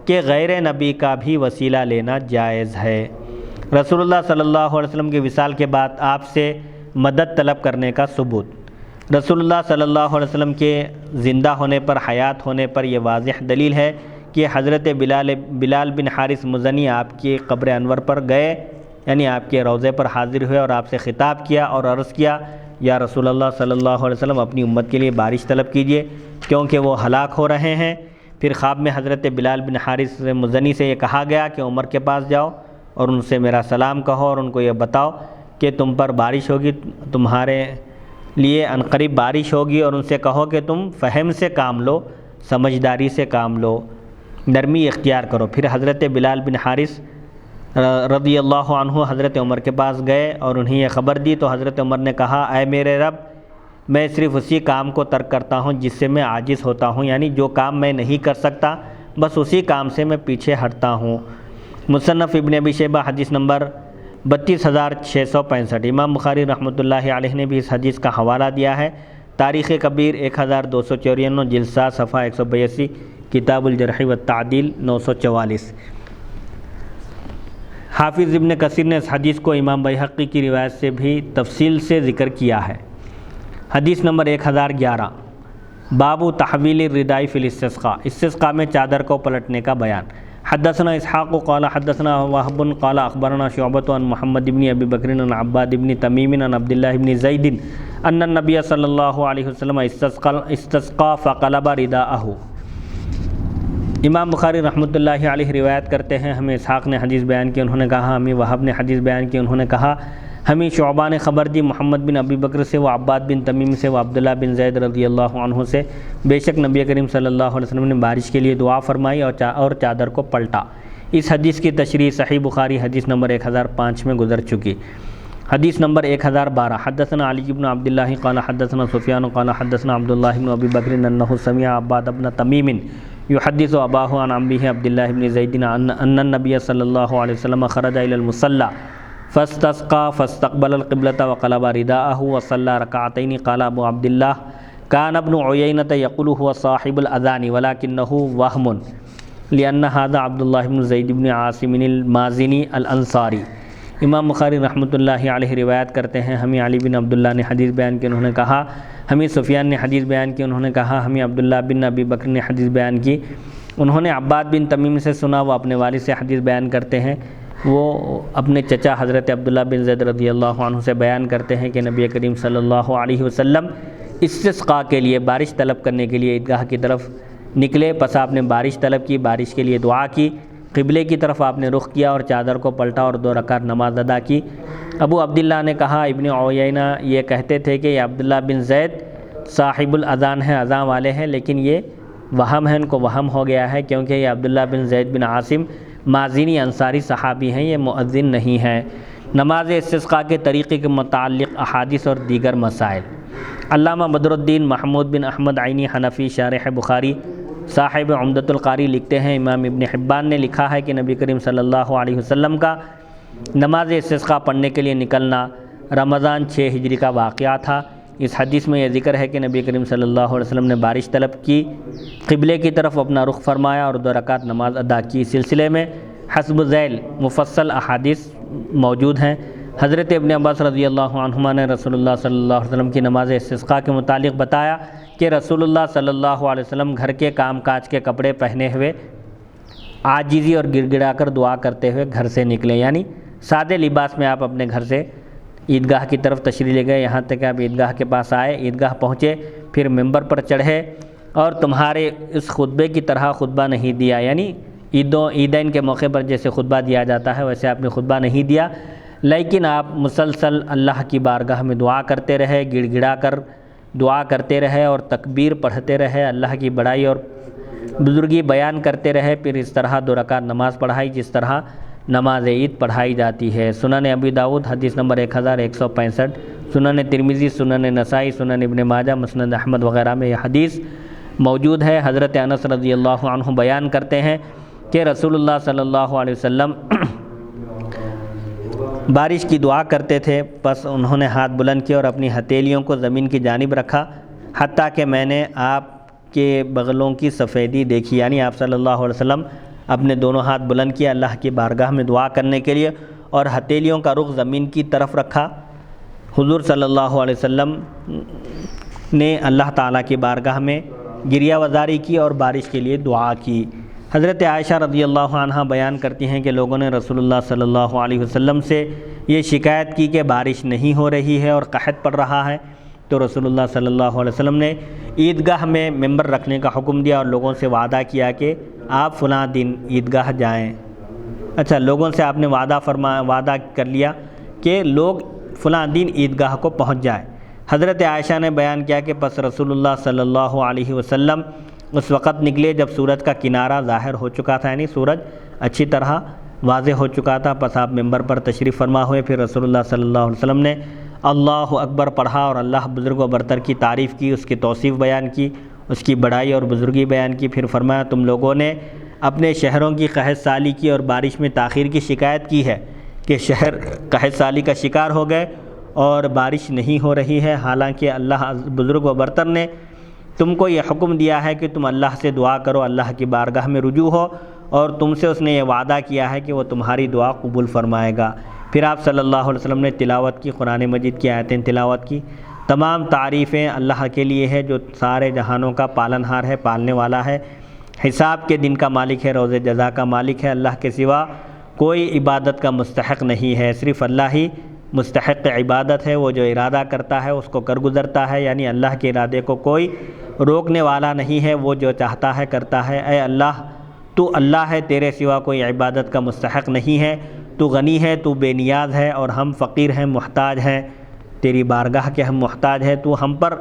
کہ غیر نبی کا بھی وسیلہ لینا جائز ہے۔ رسول اللہ صلی اللہ علیہ وسلم کے وصال کے بعد آپ سے مدد طلب کرنے کا ثبوت، رسول اللہ صلی اللہ علیہ وسلم کے زندہ ہونے پر، حیات ہونے پر یہ واضح دلیل ہے کہ حضرت بلال بن حارث مزنی آپ کی قبر انور پر گئے، یعنی آپ کے روضے پر حاضر ہوئے اور آپ سے خطاب کیا اور عرض کیا، یا رسول اللہ صلی اللہ علیہ وسلم اپنی امت کے لیے بارش طلب کیجئے کیونکہ وہ ہلاک ہو رہے ہیں۔ پھر خواب میں حضرت بلال بن حارث مزنی سے یہ کہا گیا کہ عمر کے پاس جاؤ اور ان سے میرا سلام کہو اور ان کو یہ بتاؤ کہ تم پر بارش ہوگی، تمہارے لیے عنقریب بارش ہوگی، اور ان سے کہو کہ تم فہم سے کام لو، سمجھداری سے کام لو، نرمی اختیار کرو۔ پھر حضرت بلال بن حارث رضی اللہ عنہ حضرت عمر کے پاس گئے اور انہیں یہ خبر دی تو حضرت عمر نے کہا، اے میرے رب، میں صرف اسی کام کو ترک کرتا ہوں جس سے میں عاجز ہوتا ہوں، یعنی جو کام میں نہیں کر سکتا بس اسی کام سے میں پیچھے ہٹتا ہوں۔ مصنف ابن ابی شیبہ حدیث نمبر 32665۔ امام بخاری رحمۃ اللہ علیہ نے بھی اس حدیث کا حوالہ دیا ہے۔ تاریخ کبیر 1254 جلد 7 صفحہ 182، کتاب الجرح والتعدیل 944۔ حافظ ابن کثیر نے اس حدیث کو امام بیہقی کی روایت سے بھی تفصیل سے ذکر کیا ہے۔ حدیث نمبر 1011، باب تحویل الرداء فی الاستسقاء، استسقاء میں چادر کو پلٹنے کا بیان۔ حدثنا اسحاق قال حدثنا وهب قال اخبرنا شعبۃ عن محمد بن ابی بکر عن عباد بن تمیم عن عبد اللہ بن زید ان النبی صلی اللہ علیہ وسلم استسقى فقلب رداءه۔ امام بخاری رحمۃ اللہ علیہ روایت کرتے ہیں، ہمیں اسحاق نے حدیث بیان کی، انہوں نے کہا ہمیں وہب نے حدیث بیان کی، انہوں نے کہا ہمیں شعبہ نے خبر دی محمد بن ابی بکر سے، وہ عباد بن تمیم سے، وہ عبداللہ بن زید رضی اللہ عنہ سے، بے شک نبی کریم صلی اللہ علیہ وسلم نے بارش کے لیے دعا فرمائی اور چادر کو پلٹا۔ اس حدیث کی تشریح صحیح بخاری حدیث نمبر 1005 میں گزر چکی۔ حدیث نمبر 1012، حدثنا علی بن عبداللہ قال حدثنا سفیان قال حدثنا عبداللہ بن ابی بکر انہ سمع عباد بن تمیم یحدث اباہ عن عمہ عبداللہ بن زید ان النبی صلی اللہ علیہ وسلم خرج الی المصلی فاستسقى فاستقبل القبلة وقلب رداءه وصلى ركعتين۔ قال ابو عبد الله كان ابن عيينة يقول هو صاحب الأذان ولكنه وهم لأن هذا عبد الله بن زيد بن عاصم المازني الأنصاري۔ امام بخاری رحمۃ اللہ علیہ روایت کرتے ہیں، ہمیں علی بن عبداللہ نے حدیث بیان کی، انہوں نے کہا ہمیں سفیان نے حدیث بیان کی، انہوں نے کہا ہمیں عبداللہ بن ابی بکر نے حدیث بیان کی، انہوں نے عباد بن تمیم سے سنا، وہ اپنے والد سے حدیث بیان کرتے ہیں، وہ اپنے چچا حضرت عبداللہ بن زید رضی اللہ عنہ سے بیان کرتے ہیں کہ نبی کریم صلی اللہ علیہ وسلم استسقاء کے لیے، بارش طلب کرنے کے لیے عیدگاہ کی طرف نکلے، پس آپ نے بارش طلب کی، بارش کے لیے دعا کی، قبلے کی طرف آپ نے رخ کیا اور چادر کو پلٹا اور 2 رکعت نماز ادا کی۔ ابو عبداللہ نے کہا ابن عیینہ یہ کہتے تھے کہ یہ عبداللہ بن زید صاحب الاذان ہے، اذان والے ہیں، لیکن یہ وہم ہے، ان کو وہم ہو گیا ہے کیونکہ یہ عبداللہ بن زید بن عاصم مازنی انصاری صحابی ہیں، یہ مؤذن نہیں ہیں۔ نماز استسقاء کے طریقے کے متعلق احادیث اور دیگر مسائل۔ علامہ بدر الدین محمود بن احمد عینی حنفی شارح بخاری صاحب عمدۃ القاری لکھتے ہیں، امام ابن حبان نے لکھا ہے کہ نبی کریم صلی اللہ علیہ وسلم کا نماز استسقاء پڑھنے کے لیے نکلنا رمضان 6 ہجری کا واقعہ تھا۔ اس حدیث میں یہ ذکر ہے کہ نبی کریم صلی اللہ علیہ وسلم نے بارش طلب کی، قبلے کی طرف اپنا رخ فرمایا اور 2 رکعت نماز ادا کی۔ سلسلے میں حسب ذیل مفصل احادیث موجود ہیں۔ حضرت ابن عباس رضی اللہ عنہما نے رسول اللہ صلی اللہ علیہ وسلم کی نماز استسقاء کے متعلق بتایا کہ رسول اللہ صلی اللہ علیہ وسلم گھر کے کام کاج کے کپڑے پہنے ہوئے عاجزی اور گڑ گڑا کر دعا کرتے ہوئے گھر سے نکلے، یعنی سادے لباس میں آپ اپنے گھر سے عیدگاہ کی طرف تشریف لے گئے، یہاں تک کہ آپ عیدگاہ کے پاس آئے، عیدگاہ پہنچے، پھر ممبر پر چڑھے اور تمہارے اس خطبے کی طرح خطبہ نہیں دیا، یعنی عیدین کے موقع پر جیسے خطبہ دیا جاتا ہے ویسے آپ نے خطبہ نہیں دیا، لیکن آپ مسلسل اللہ کی بارگاہ میں دعا کرتے رہے، گڑ گڑا کر دعا کرتے رہے اور تکبیر پڑھتے رہے، اللہ کی بڑائی اور بزرگی بیان کرتے رہے، پھر اس طرح 2 رکعت نماز پڑھائی جس طرح نماز عید پڑھائی جاتی ہے۔ سنن ابی داؤد حدیث نمبر 1165، سنن ترمذی، سنن نسائی، سنن ابن ماجہ، مسند احمد وغیرہ میں یہ حدیث موجود ہے۔ حضرت انس رضی اللہ عنہ بیان کرتے ہیں کہ رسول اللہ صلی اللہ علیہ وسلم بارش کی دعا کرتے تھے، پس انہوں نے ہاتھ بلند کیے اور اپنی ہتھیلیوں کو زمین کی جانب رکھا حتیٰ کہ میں نے آپ کے بغلوں کی سفیدی دیکھی، یعنی آپ صلی اللہ علیہ وسلم اپنے دونوں ہاتھ بلند کیا اللہ کی بارگاہ میں دعا کرنے کے لیے اور ہتھیلیوں کا رخ زمین کی طرف رکھا۔ حضور صلی اللہ علیہ وسلم نے اللہ تعالیٰ کی بارگاہ میں گریہ وزاری کی اور بارش کے لیے دعا کی۔ حضرت عائشہ رضی اللہ عنہا بیان کرتی ہیں کہ لوگوں نے رسول اللہ صلی اللہ علیہ وسلم سے یہ شکایت کی کہ بارش نہیں ہو رہی ہے اور قحط پڑ رہا ہے، تو رسول اللہ صلی اللہ علیہ وسلم نے عیدگاہ میں ممبر رکھنے کا حکم دیا اور لوگوں سے وعدہ کیا کہ آپ فلاں دن عیدگاہ جائیں۔ اچھا، لوگوں سے آپ نے وعدہ کر لیا کہ لوگ فلاں دن عیدگاہ کو پہنچ جائیں۔ حضرت عائشہ نے بیان کیا کہ پس رسول اللہ صلی اللہ علیہ وسلم اس وقت نکلے جب سورج کا کنارہ ظاہر ہو چکا تھا، یعنی سورج اچھی طرح واضح ہو چکا تھا، پس آپ ممبر پر تشریف فرما ہوئے، پھر رسول اللہ صلی اللہ علیہ وسلم نے اللہ اکبر پڑھا اور اللہ بزرگ و برتر کی تعریف کی، اس کی توصیف بیان کی، اس کی بڑائی اور بزرگی بیان کی۔ پھر فرمایا تم لوگوں نے اپنے شہروں کی قحط سالی کی اور بارش میں تاخیر کی شکایت کی ہے کہ شہر قحط سالی کا شکار ہو گئے اور بارش نہیں ہو رہی ہے، حالانکہ اللہ بزرگ و برتر نے تم کو یہ حکم دیا ہے کہ تم اللہ سے دعا کرو، اللہ کی بارگاہ میں رجوع ہو، اور تم سے اس نے یہ وعدہ کیا ہے کہ وہ تمہاری دعا قبول فرمائے گا۔ پھر آپ صلی اللہ علیہ وسلم نے تلاوت کی، قرآن مجید کی آیتیں تلاوت کی۔ تمام تعریفیں اللہ کے لیے ہے جو سارے جہانوں کا پالنہار ہے، پالنے والا ہے، حساب کے دن کا مالک ہے، روز جزا کا مالک ہے۔ اللہ کے سوا کوئی عبادت کا مستحق نہیں ہے، صرف اللہ ہی مستحق عبادت ہے۔ وہ جو ارادہ کرتا ہے اس کو کر گزرتا ہے، یعنی اللہ کے ارادے کو کوئی روکنے والا نہیں ہے، وہ جو چاہتا ہے کرتا ہے۔ اے اللہ تو اللہ ہے، تیرے سوا کوئی عبادت کا مستحق نہیں ہے، تو غنی ہے، تو بے نیاز ہے، اور ہم فقیر ہیں، محتاج ہیں، تیری بارگاہ کے ہم محتاج ہیں۔ تو ہم پر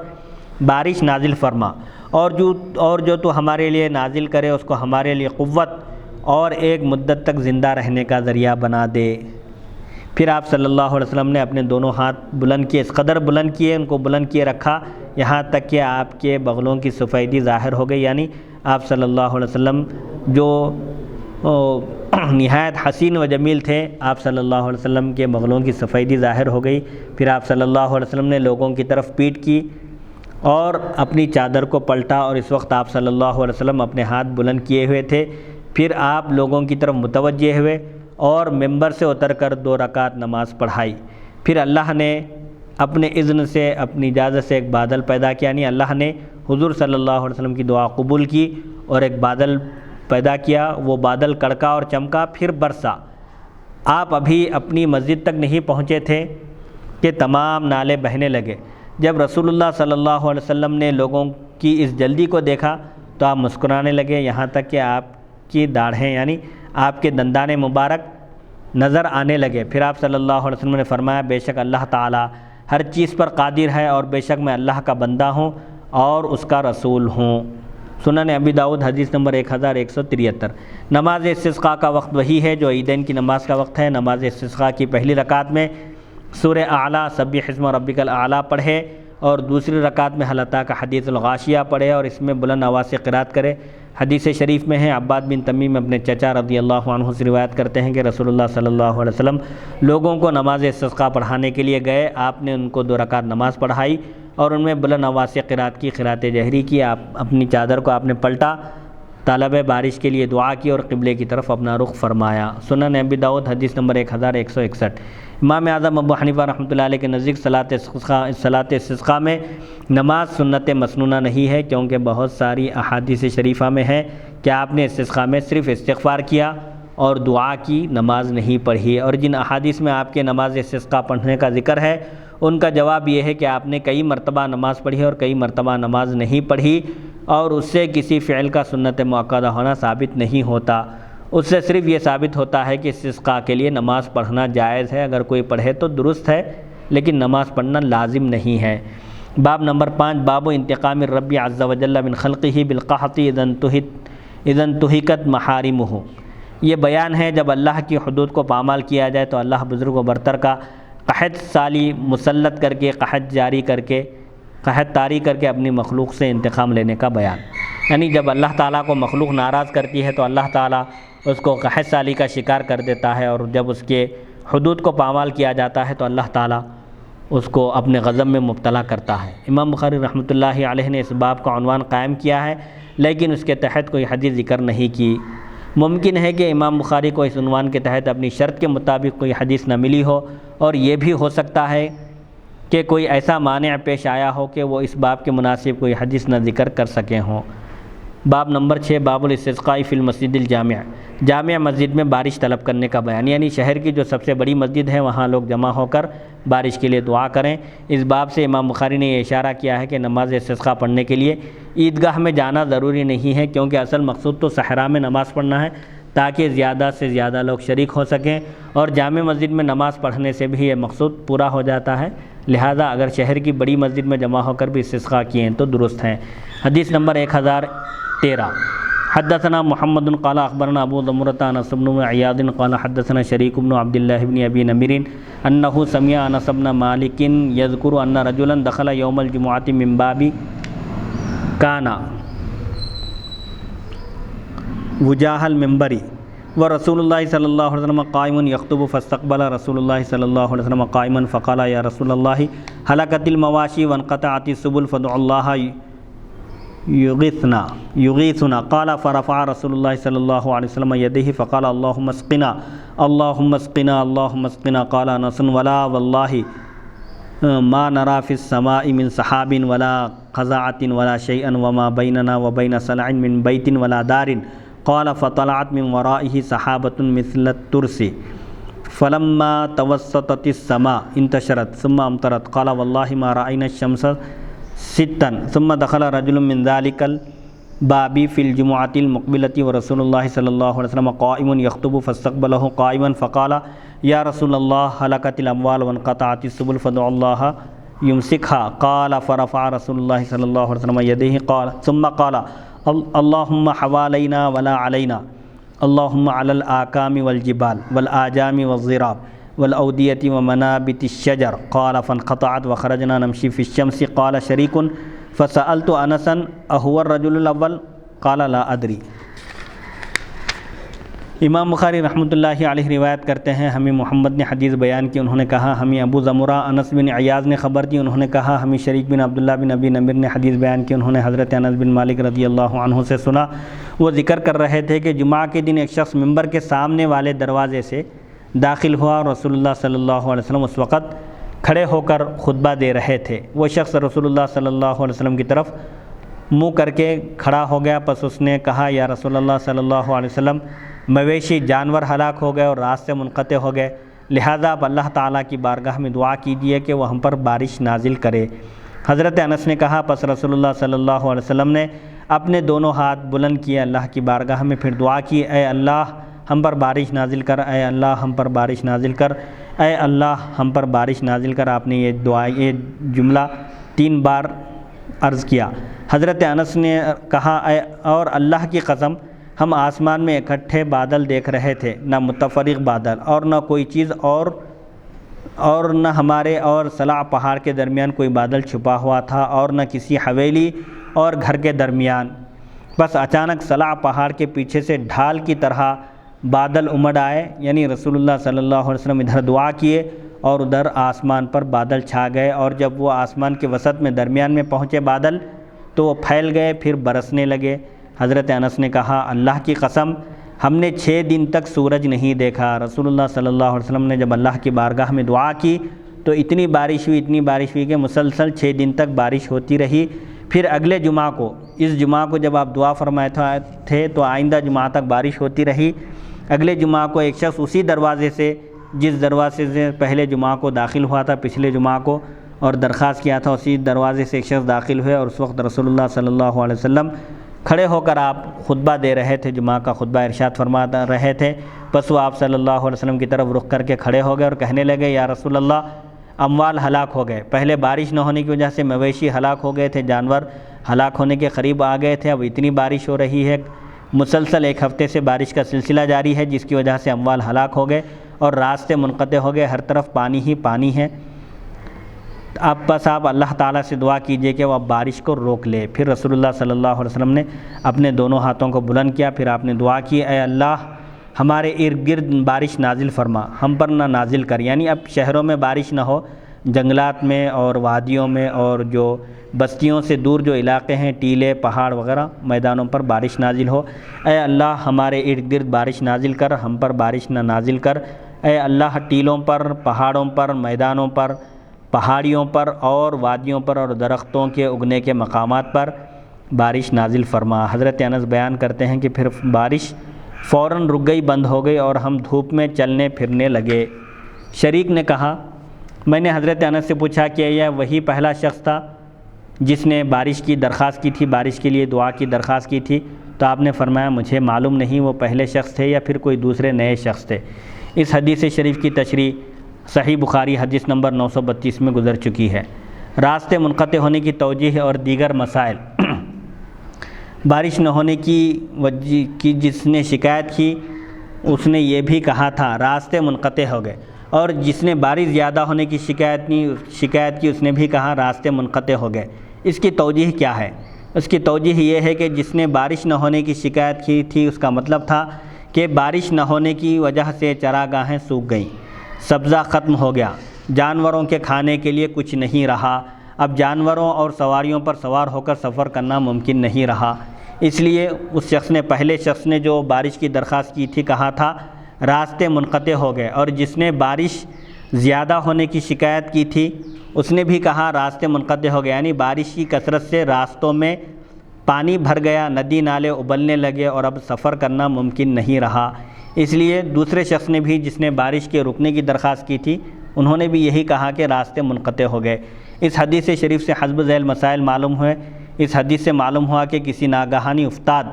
بارش نازل فرما، اور جو تو ہمارے لیے نازل کرے اس کو ہمارے لیے قوت اور ایک مدت تک زندہ رہنے کا ذریعہ بنا دے۔ پھر آپ صلی اللہ علیہ وسلم نے اپنے دونوں ہاتھ بلند کیے، اس قدر بلند کیے، ان کو بلند کیے رکھا یہاں تک کہ آپ کے بغلوں کی سفیدی ظاہر ہو گئی، یعنی آپ صلی اللہ علیہ وسلم جو نہایت حسین و جمیل تھے، آپ صلی اللہ علیہ وسلم کے بغلوں کی سفیدی ظاہر ہو گئی۔ پھر آپ صلی اللہ علیہ وسلم نے لوگوں کی طرف پیٹ کی اور اپنی چادر کو پلٹا، اور اس وقت آپ صلی اللہ علیہ وسلم اپنے ہاتھ بلند کیے ہوئے تھے۔ پھر آپ لوگوں کی طرف متوجہ ہوئے اور ممبر سے اتر کر 2 رکعت نماز پڑھائی۔ پھر اللہ نے اپنے اذن سے، اپنی اجازت سے ایک بادل پیدا کیا، یعنی اللہ نے حضور صلی اللہ علیہ وسلم کی دعا قبول کی اور ایک بادل پیدا کیا۔ وہ بادل کڑکا اور چمکا، پھر برسا۔ آپ ابھی اپنی مسجد تک نہیں پہنچے تھے کہ تمام نالے بہنے لگے۔ جب رسول اللہ صلی اللہ علیہ وسلم نے لوگوں کی اس جلدی کو دیکھا تو آپ مسکرانے لگے، یہاں تک کہ آپ کی داڑھیں یعنی آپ کے دندان مبارک نظر آنے لگے۔ پھر آپ صلی اللہ علیہ وسلم نے فرمایا بے شک اللہ تعالی ہر چیز پر قادر ہے، اور بے شک میں اللہ کا بندہ ہوں اور اس کا رسول ہوں۔ سنن ابی داؤد حدیث نمبر 1173۔ نماز استسقاء کا وقت وہی ہے جو عیدین کی نماز کا وقت ہے۔ نماز استسقاء کی پہلی رکعت میں سورہ اعلیٰ سبح اسم ربک الاعلیٰ پڑھے، اور دوسری رکعت میں حل اتاک حدیث الغاشیہ پڑھے اور اس میں بلند آواز سے قرات کرے۔ حدیث شریف میں ہے، عباد بن تمیم اپنے چچا رضی اللہ عنہ سے روایت کرتے ہیں کہ رسول اللہ صلی اللہ علیہ وسلم لوگوں کو نماز استسقاء پڑھانے کے لیے گئے۔ آپ نے ان کو 2 رکعت نماز پڑھائی اور ان میں بلند آواز سے قرات کی، قرات جہری کی۔ آپ اپنی چادر کو آپ نے پلٹا، طلب بارش کے لیے دعا کی اور قبلے کی طرف اپنا رخ فرمایا۔ سنن ابی داؤد حدیث نمبر 1161۔ امام اعظم ابو حنیفہ رحمۃ اللہ علیہ کے نزدیک صلاۃ استسقاء میں نماز سنت مسنونہ نہیں ہے، کیونکہ بہت ساری احادیث شریفہ میں ہے کہ آپ نے استسقاء میں صرف استغفار کیا اور دعا کی، نماز نہیں پڑھی۔ اور جن احادیث میں آپ کے نماز استسقاء پڑھنے کا ذکر ہے ان کا جواب یہ ہے کہ آپ نے کئی مرتبہ نماز پڑھی اور کئی مرتبہ نماز نہیں پڑھی، اور اس سے کسی فعل کا سنت مؤکدہ ہونا ثابت نہیں ہوتا۔ اس سے صرف یہ ثابت ہوتا ہے کہ استسقاء کے لیے نماز پڑھنا جائز ہے، اگر کوئی پڑھے تو درست ہے، لیکن نماز پڑھنا لازم نہیں ہے۔ باب نمبر 5، باب انتقام الرب عز وجل من خلقہ بالقحط اذا انتہکت محارمہ۔ یہ بیان ہے جب اللہ کی حدود کو پامال کیا جائے تو اللہ بزرگ و برتر کا قحط سالی مسلط کر کے، قحط طاری کر کے اپنی مخلوق سے انتقام لینے کا بیان، یعنی جب اللہ تعالیٰ کو مخلوق ناراض کرتی ہے تو اللہ تعالیٰ اس کو قحط سالی کا شکار کر دیتا ہے، اور جب اس کے حدود کو پامال کیا جاتا ہے تو اللہ تعالیٰ اس کو اپنے غضب میں مبتلا کرتا ہے۔ امام بخاری رحمۃ اللہ علیہ نے اس باب کا عنوان قائم کیا ہے، لیکن اس کے تحت کوئی حدیث ذکر نہیں کی۔ ممکن ہے کہ امام بخاری کو اس عنوان کے تحت اپنی شرط کے مطابق کوئی حدیث نہ ملی ہو، اور یہ بھی ہو سکتا ہے کہ کوئی ایسا مانع پیش آیا ہو کہ وہ اس باب کے مناسب کوئی حدیث نہ ذکر کر سکے ہوں۔ باب نمبر 6، باب الاستسقاء فی المسجد الجامع۔ جامع مسجد میں بارش طلب کرنے کا بیان، یعنی شہر کی جو سب سے بڑی مسجد ہے وہاں لوگ جمع ہو کر بارش کے لیے دعا کریں۔ اس باب سے امام بخاری نے یہ اشارہ کیا ہے کہ نماز استسقاء پڑھنے کے لیے عیدگاہ میں جانا ضروری نہیں ہے، کیونکہ اصل مقصود تو صحرا میں نماز پڑھنا ہے تاکہ زیادہ سے زیادہ لوگ شریک ہو سکیں، اور جامع مسجد میں نماز پڑھنے سے بھی یہ مقصود پورا ہو جاتا ہے۔ لہذا اگر شہر کی بڑی مسجد میں جمع ہو کر بھی استسقاء کیے تو درست ہیں۔ حدیث نمبر 1013۔ حدثنا محمد قال اخبرنا ابو ضمرة انس بن عياض قال حدثنا شريك بن عبد الله بن ابي نمر انه سمع انس بن مالك يذكر ان رجلا دخل يوم الجمعة من باب كان وجاه المنبر ورسول الله صلى الله عليه وسلم قائم يخطب فاستقبل رسول الله صلى الله عليه وسلم قائما فقال يا رسول الله هلكت المواشي وانقطعت السبل فادعوا الله يغيثنا قال فرفع رسول الله صلى الله عليه وسلم يديه فقال اللهم اسقنا اللهم اسقنا اللهم اسقنا قال انس ولا والله ما نرى في السماء من سحاب ولا قزعة ولا شيئا وما بيننا وبين سلع من بيت ولا دار قال فطلعت من ورائه سحابة مثل الترس فلما توسطت السماء انتشرت ثم امطرت قال والله ما رأينا الشمس ستا ثم دخل رجل من ذلك الباب في الجمعة المقبلة ورسول الله صلى الله عليه وسلم قائم يخطب فاستقبله قائما فقال يا رسول الله هلكت الأموال وانقطعت السبل فادعوا الله يمسكها قال فرفع رسول الله صلى الله عليه وسلم يديه قال ثم قال اللهم حوالينا ولا علينا اللهم على الآكام والجبال والآجام والضراب والأودية ومنابت الشجر قال فانقطعت وخرجنا نمشي في الشمس قال شريك فسألت أنسا أهو الرجل الأول قال لا أدري۔ امام بخاری رحمۃ اللہ علیہ روایت کرتے ہیں ہمیں محمد نے حدیث بیان کی، انہوں نے کہا ہمیں ابو ضمرہ انس بن عیاض نے خبر دی، انہوں نے کہا ہمیں شریک بن عبداللہ بن ابی نمر نے حدیث بیان کی، انہوں نے حضرت انس بن مالک رضی اللہ عنہ سے سنا، وہ ذکر کر رہے تھے کہ جمعہ کے دن ایک شخص ممبر کے سامنے والے دروازے سے داخل ہوا اور رسول اللہ صلی اللہ علیہ وسلم اس وقت کھڑے ہو کر خطبہ دے رہے تھے۔ وہ شخص رسول اللہ صلی اللہ علیہ وسلم کی طرف منہ کر کے کھڑا ہو گیا، پس اس نے کہا یا رسول اللہ صلی اللہ علیہ وسلم مویشی جانور ہلاک ہو گئے اور راستے منقطع ہو گئے، لہذا آپ اللہ تعالیٰ کی بارگاہ میں دعا کیجیے کہ وہ ہم پر بارش نازل کرے۔ حضرت انس نے کہا پس رسول اللہ صلی اللہ علیہ وسلم نے اپنے دونوں ہاتھ بلند کیے اللہ کی بارگاہ میں، پھر دعا کی اے اللہ ہم پر بارش نازل کر، اے اللہ ہم پر بارش نازل کر، اے اللہ ہم پر بارش نازل کر۔ آپ نے یہ جملہ 3 بار عرض کیا۔ حضرت انس نے کہا اے اور اللہ کی قسم ہم آسمان میں اکٹھے بادل دیکھ رہے تھے، نہ متفرق بادل اور نہ کوئی چیز اور نہ ہمارے اور صلاح پہاڑ کے درمیان کوئی بادل چھپا ہوا تھا اور نہ کسی حویلی اور گھر کے درمیان، بس اچانک صلاح پہاڑ کے پیچھے سے ڈھال کی طرح بادل امڑ آئے، یعنی رسول اللہ صلی اللہ علیہ وسلم ادھر دعا کیے اور ادھر آسمان پر بادل چھا گئے، اور جب وہ آسمان کے وسط میں درمیان میں پہنچے بادل تو وہ پھیل گئے پھر برسنے لگے۔ حضرت انس نے کہا اللہ کی قسم ہم نے 6 دن تک سورج نہیں دیکھا۔ رسول اللہ صلی اللہ علیہ وسلم نے جب اللہ کی بارگاہ میں دعا کی تو اتنی بارش ہوئی کہ مسلسل 6 دن تک بارش ہوتی رہی۔ پھر اگلے جمعہ کو، اس جمعہ کو جب آپ دعا فرمائے تھے تو آئندہ جمعہ تک بارش ہوتی رہی۔ اگلے جمعہ کو ایک شخص اسی دروازے سے جس دروازے سے پہلے جمعہ کو داخل ہوا تھا پچھلے جمعہ کو اور درخواست کیا تھا، اسی دروازے سے ایک شخص داخل ہوئے اور اس وقت رسول اللہ صلی اللہ علیہ وسلم کھڑے ہو کر آپ خطبہ دے رہے تھے، جمعہ کا خطبہ ارشاد فرما رہے تھے۔ پس وہ آپ صلی اللہ علیہ وسلم کی طرف رخ کر کے کھڑے ہو گئے اور کہنے لگے یا رسول اللہ اموال ہلاک ہو گئے، پہلے بارش نہ ہونے کی وجہ سے مویشی ہلاک ہو گئے تھے، جانور ہلاک ہونے کے قریب آ گئے تھے، اب اتنی بارش ہو رہی ہے، مسلسل 1 ہفتے سے بارش کا سلسلہ جاری ہے جس کی وجہ سے اموال ہلاک ہو گئے اور راستے منقطع ہو گئے، ہر طرف پانی ہی پانی ہے، اب بس آپ اللہ تعالیٰ سے دعا کیجئے کہ وہ اب بارش کو روک لے۔ پھر رسول اللہ صلی اللہ علیہ وسلم نے اپنے دونوں ہاتھوں کو بلند کیا، پھر آپ نے دعا کی اے اللہ ہمارے ارد گرد بارش نازل فرما، ہم پر نہ نازل کر، یعنی اب شہروں میں بارش نہ ہو، جنگلات میں اور وادیوں میں اور جو بستیوں سے دور جو علاقے ہیں، ٹیلے پہاڑ وغیرہ میدانوں پر بارش نازل ہو۔ اے اللہ ہمارے ارد گرد بارش نازل کر، ہم پر بارش نہ نازل کر۔ اے اللہ ٹیلوں پر، پہاڑوں پر، میدانوں پر، پہاڑیوں پر اور وادیوں پر اور درختوں کے اگنے کے مقامات پر بارش نازل فرما۔ حضرت انس بیان کرتے ہیں کہ پھر بارش فوراً رک گئی، بند ہو گئی اور ہم دھوپ میں چلنے پھرنے لگے۔ شریک نے کہا میں نے حضرت انس سے پوچھا کہ یہ وہی پہلا شخص تھا جس نے بارش کی درخواست کی تھی، بارش کے لیے دعا کی درخواست کی تھی؟ تو آپ نے فرمایا مجھے معلوم نہیں وہ پہلے شخص تھے یا پھر کوئی دوسرے نئے شخص تھے۔ اس حدیث شریف کی تشریح صحیح بخاری حدیث نمبر 932 میں گزر چکی ہے۔ راستے منقطع ہونے کی توجیہ اور دیگر مسائل۔ بارش نہ ہونے کی جس نے شکایت کی اس نے یہ بھی کہا تھا راستے منقطع ہو گئے، اور جس نے بارش زیادہ ہونے کی شکایت کی اس نے بھی کہا راستے منقطع ہو گئے۔ اس کی توجیہ کیا ہے؟ اس کی توجیہ یہ ہے کہ جس نے بارش نہ ہونے کی شکایت کی تھی اس کا مطلب تھا کہ بارش نہ ہونے کی وجہ سے چراگاہیں سوکھ گئیں، سبزہ ختم ہو گیا، جانوروں کے کھانے کے لیے کچھ نہیں رہا، اب جانوروں اور سواریوں پر سوار ہو کر سفر کرنا ممکن نہیں رہا۔ اس لیے اس شخص نے پہلے شخص نے جو بارش کی درخواست کی تھی کہا تھا راستے منقطع ہو گئے، اور جس نے بارش زیادہ ہونے کی شکایت کی تھی اس نے بھی کہا راستے منقطع ہو گئے، یعنی بارش کی کثرت سے راستوں میں پانی بھر گیا، ندی نالے ابلنے لگے اور اب سفر کرنا ممکن نہیں رہا۔ اس لیے دوسرے شخص نے بھی جس نے بارش کے رکنے کی درخواست کی تھی انہوں نے بھی یہی کہا کہ راستے منقطع ہو گئے۔ اس حدیث شریف سے حسب ذیل مسائل معلوم ہوئے۔ اس حدیث سے معلوم ہوا کہ کسی ناگہانی افتاد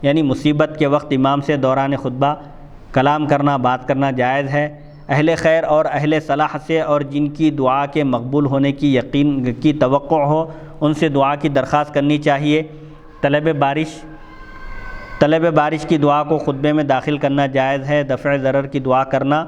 یعنی مصیبت کے وقت امام سے دوران خطبہ کلام کرنا، بات کرنا جائز ہے۔ اہل خیر اور اہل صلاح سے اور جن کی دعا کے مقبول ہونے کی یقین کی توقع ہو ان سے دعا کی درخواست کرنی چاہیے۔ طلب بارش کی دعا کو خطبے میں داخل کرنا جائز ہے۔ دفع ضرر کی دعا کرنا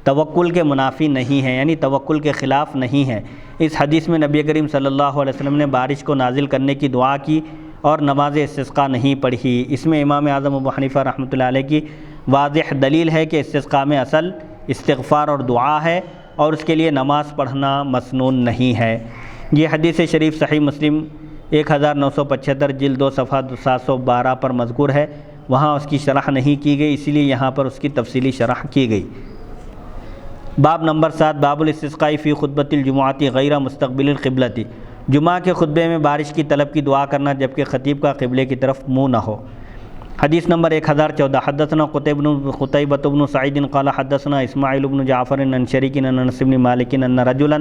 توکل کے منافی نہیں ہے، یعنی توکل کے خلاف نہیں ہے۔ اس حدیث میں نبی کریم صلی اللہ علیہ وسلم نے بارش کو نازل کرنے کی دعا کی اور نماز استسقاء نہیں پڑھی۔ اس میں امام اعظم ابو حنیفہ رحمۃ اللہ علیہ کی واضح دلیل ہے کہ استسقاء میں اصل استغفار اور دعا ہے اور اس کے لیے نماز پڑھنا مسنون نہیں ہے۔ یہ حدیث شریف صحیح مسلم 1975 جلد 2 صفحہ 712 پر مذکور ہے، وہاں اس کی شرح نہیں کی گئی، اسی لیے یہاں پر اس کی تفصیلی شرح کی گئی۔ باب نمبر 7 باب الاستسقاء فی خطبۃ الجمعۃ غیر مستقبل القبلۃ، جمعہ کے خطبے میں بارش کی طلب کی دعا کرنا جبکہ خطیب کا قبلے کی طرف منہ نہ ہو۔ حدیث نمبر 1014 حدثنا قتيبة بن سعيد قال حدثنا اسماعيل بن جعفر عن شريك عن انس بن مالك ان رجلا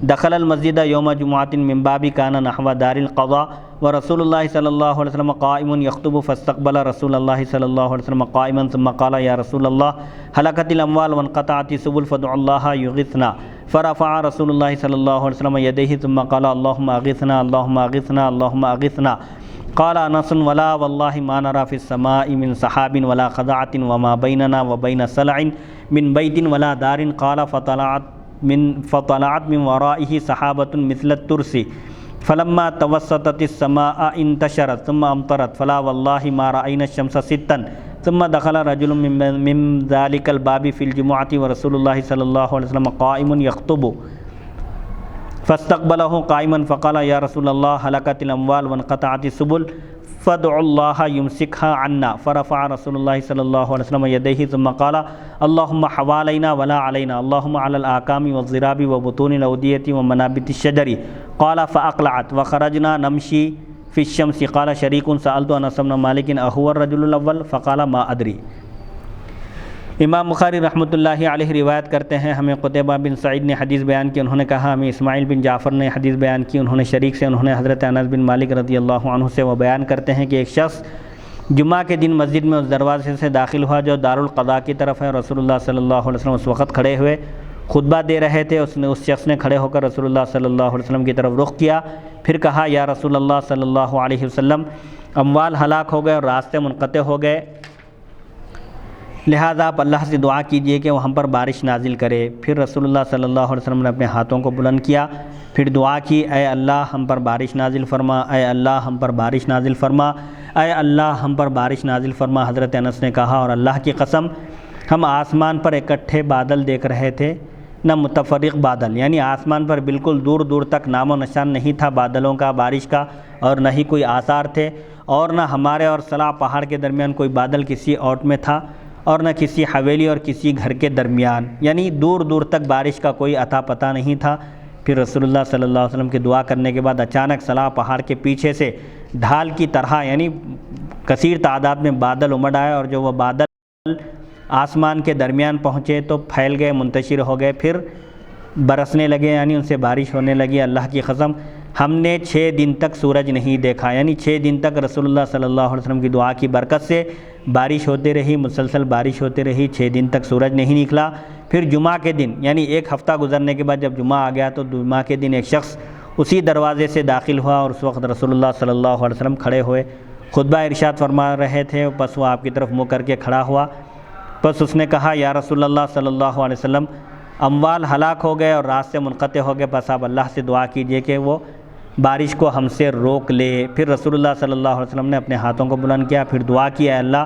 دخل المسجد يوم جمعة من باب كان نحو دار القضاء ورسول الله صلى الله عليه وسلم قائم يخطب فاستقبل رسول الله صلى الله عليه وسلم قائما ثم قال يا رسول الله هلكت الاموال وانقطعت السبل فادع الله يغثنا، فرفع رسول الله صلى الله عليه وسلم يديه ثم قال اللهم اغثنا اللهم اغثنا اللهم اغثنا، قال انس ولا والله ما نرى في السماء من سحاب ولا خضعة وما بيننا وبين سلع من بيت ولا دار، قال فطلعت من ورائه سحابة مثل الترس فلما توسطت السماء انتشرت ثم امطرت فلا والله ما رأينا الشمس ستا، ثم دخل رجل من ذلك الباب في الجمعة ورسول الله صلى الله عليه وسلم قائم يخطب فاستقبله قائما فقال يا رسول الله هلكت الاموال وانقطعت السبل فادعوا الله يمسكها عنا، فرفع رسول الله صلى الله عليه وسلم يديه ثم قال اللهم حوالينا ولا علينا اللهم على الآكام والضراب وبطون الأودية ومنابت الشجر، قال فأقلعت وخرجنا نمشي في الشمس، قال شريك سألت انس بن مالك اهو الرجل الاول فقال ما ادري۔ امام بخاری رحمۃ اللہ علیہ روایت کرتے ہیں ہمیں قتیبہ بن سعید نے حدیث بیان کی، انہوں نے کہا ہمیں اسماعیل بن جعفر نے حدیث بیان کی، انہوں نے شریک سے، انہوں نے حضرت انس بن مالک رضی اللہ عنہ سے، وہ بیان کرتے ہیں کہ ایک شخص جمعہ کے دن مسجد میں اس دروازے سے داخل ہوا جو دارالقضاء کی طرف ہے۔ رسول اللہ صلی اللہ علیہ وسلم اس وقت کھڑے ہوئے خطبہ دے رہے تھے، اس شخص نے کھڑے ہو کر رسول اللہ صلی اللہ علیہ وسلم کی طرف رخ کیا، پھر کہا یا رسول اللہ صلی اللہ علیہ وسلم اموال ہلاک ہو گئے اور راستے منقطع ہو گئے، لہذا آپ اللہ سے دعا کیجئے کہ وہ ہم پر بارش نازل کرے۔ پھر رسول اللہ صلی اللہ علیہ وسلم نے اپنے ہاتھوں کو بلند کیا، پھر دعا کی اے اللہ ہم پر بارش نازل فرما، اے اللہ ہم پر بارش نازل فرما، اے اللہ ہم پر بارش نازل فرما۔ حضرت انس نے کہا اور اللہ کی قسم ہم آسمان پر اکٹھے بادل دیکھ رہے تھے، نہ متفرق بادل، یعنی آسمان پر بالکل دور دور تک نام و نشان نہیں تھا بادلوں کا، بارش کا، اور نہ ہی کوئی آثار تھے، اور نہ ہمارے اور صلاح پہاڑ کے درمیان کوئی بادل کسی اوٹ میں تھا، اور نہ کسی حویلی اور کسی گھر کے درمیان، یعنی دور دور تک بارش کا کوئی اتا پتہ نہیں تھا۔ پھر رسول اللہ صلی اللہ علیہ وسلم کی دعا کرنے کے بعد اچانک صلاح پہاڑ کے پیچھے سے ڈھال کی طرح یعنی کثیر تعداد میں بادل امڑ آئے، اور جو وہ بادل آسمان کے درمیان پہنچے تو پھیل گئے، منتشر ہو گئے، پھر برسنے لگے، یعنی ان سے بارش ہونے لگی۔ اللہ کی قسم ہم نے 6 دن تک سورج نہیں دیکھا، یعنی 6 دن تک رسول اللہ صلی اللہ علیہ وسلم کی دعا کی برکت سے بارش ہوتے رہی، مسلسل بارش ہوتے رہی، 6 دن تک سورج نہیں نکلا۔ پھر جمعہ کے دن یعنی ایک ہفتہ گزرنے کے بعد جب جمعہ آ گیا تو جمعہ کے دن ایک شخص اسی دروازے سے داخل ہوا، اور اس وقت رسول اللہ صلی اللہ علیہ وسلم کھڑے ہوئے، خطبہ ارشاد فرما رہے تھے، بس وہ آپ کی طرف منہ کر کے کھڑا ہوا. بس اس نے کہا یا رسول اللہ صلی اللہ علیہ وسلم، اموال ہلاک ہو گئے اور رات سے منقطع ہو گئے، بس آپ اللہ سے دعا کیجئے کہ وہ بارش کو ہم سے روک لے. پھر رسول اللہ صلی اللہ علیہ وسلم نے اپنے ہاتھوں کو بلند کیا، پھر دعا کی، اے اللہ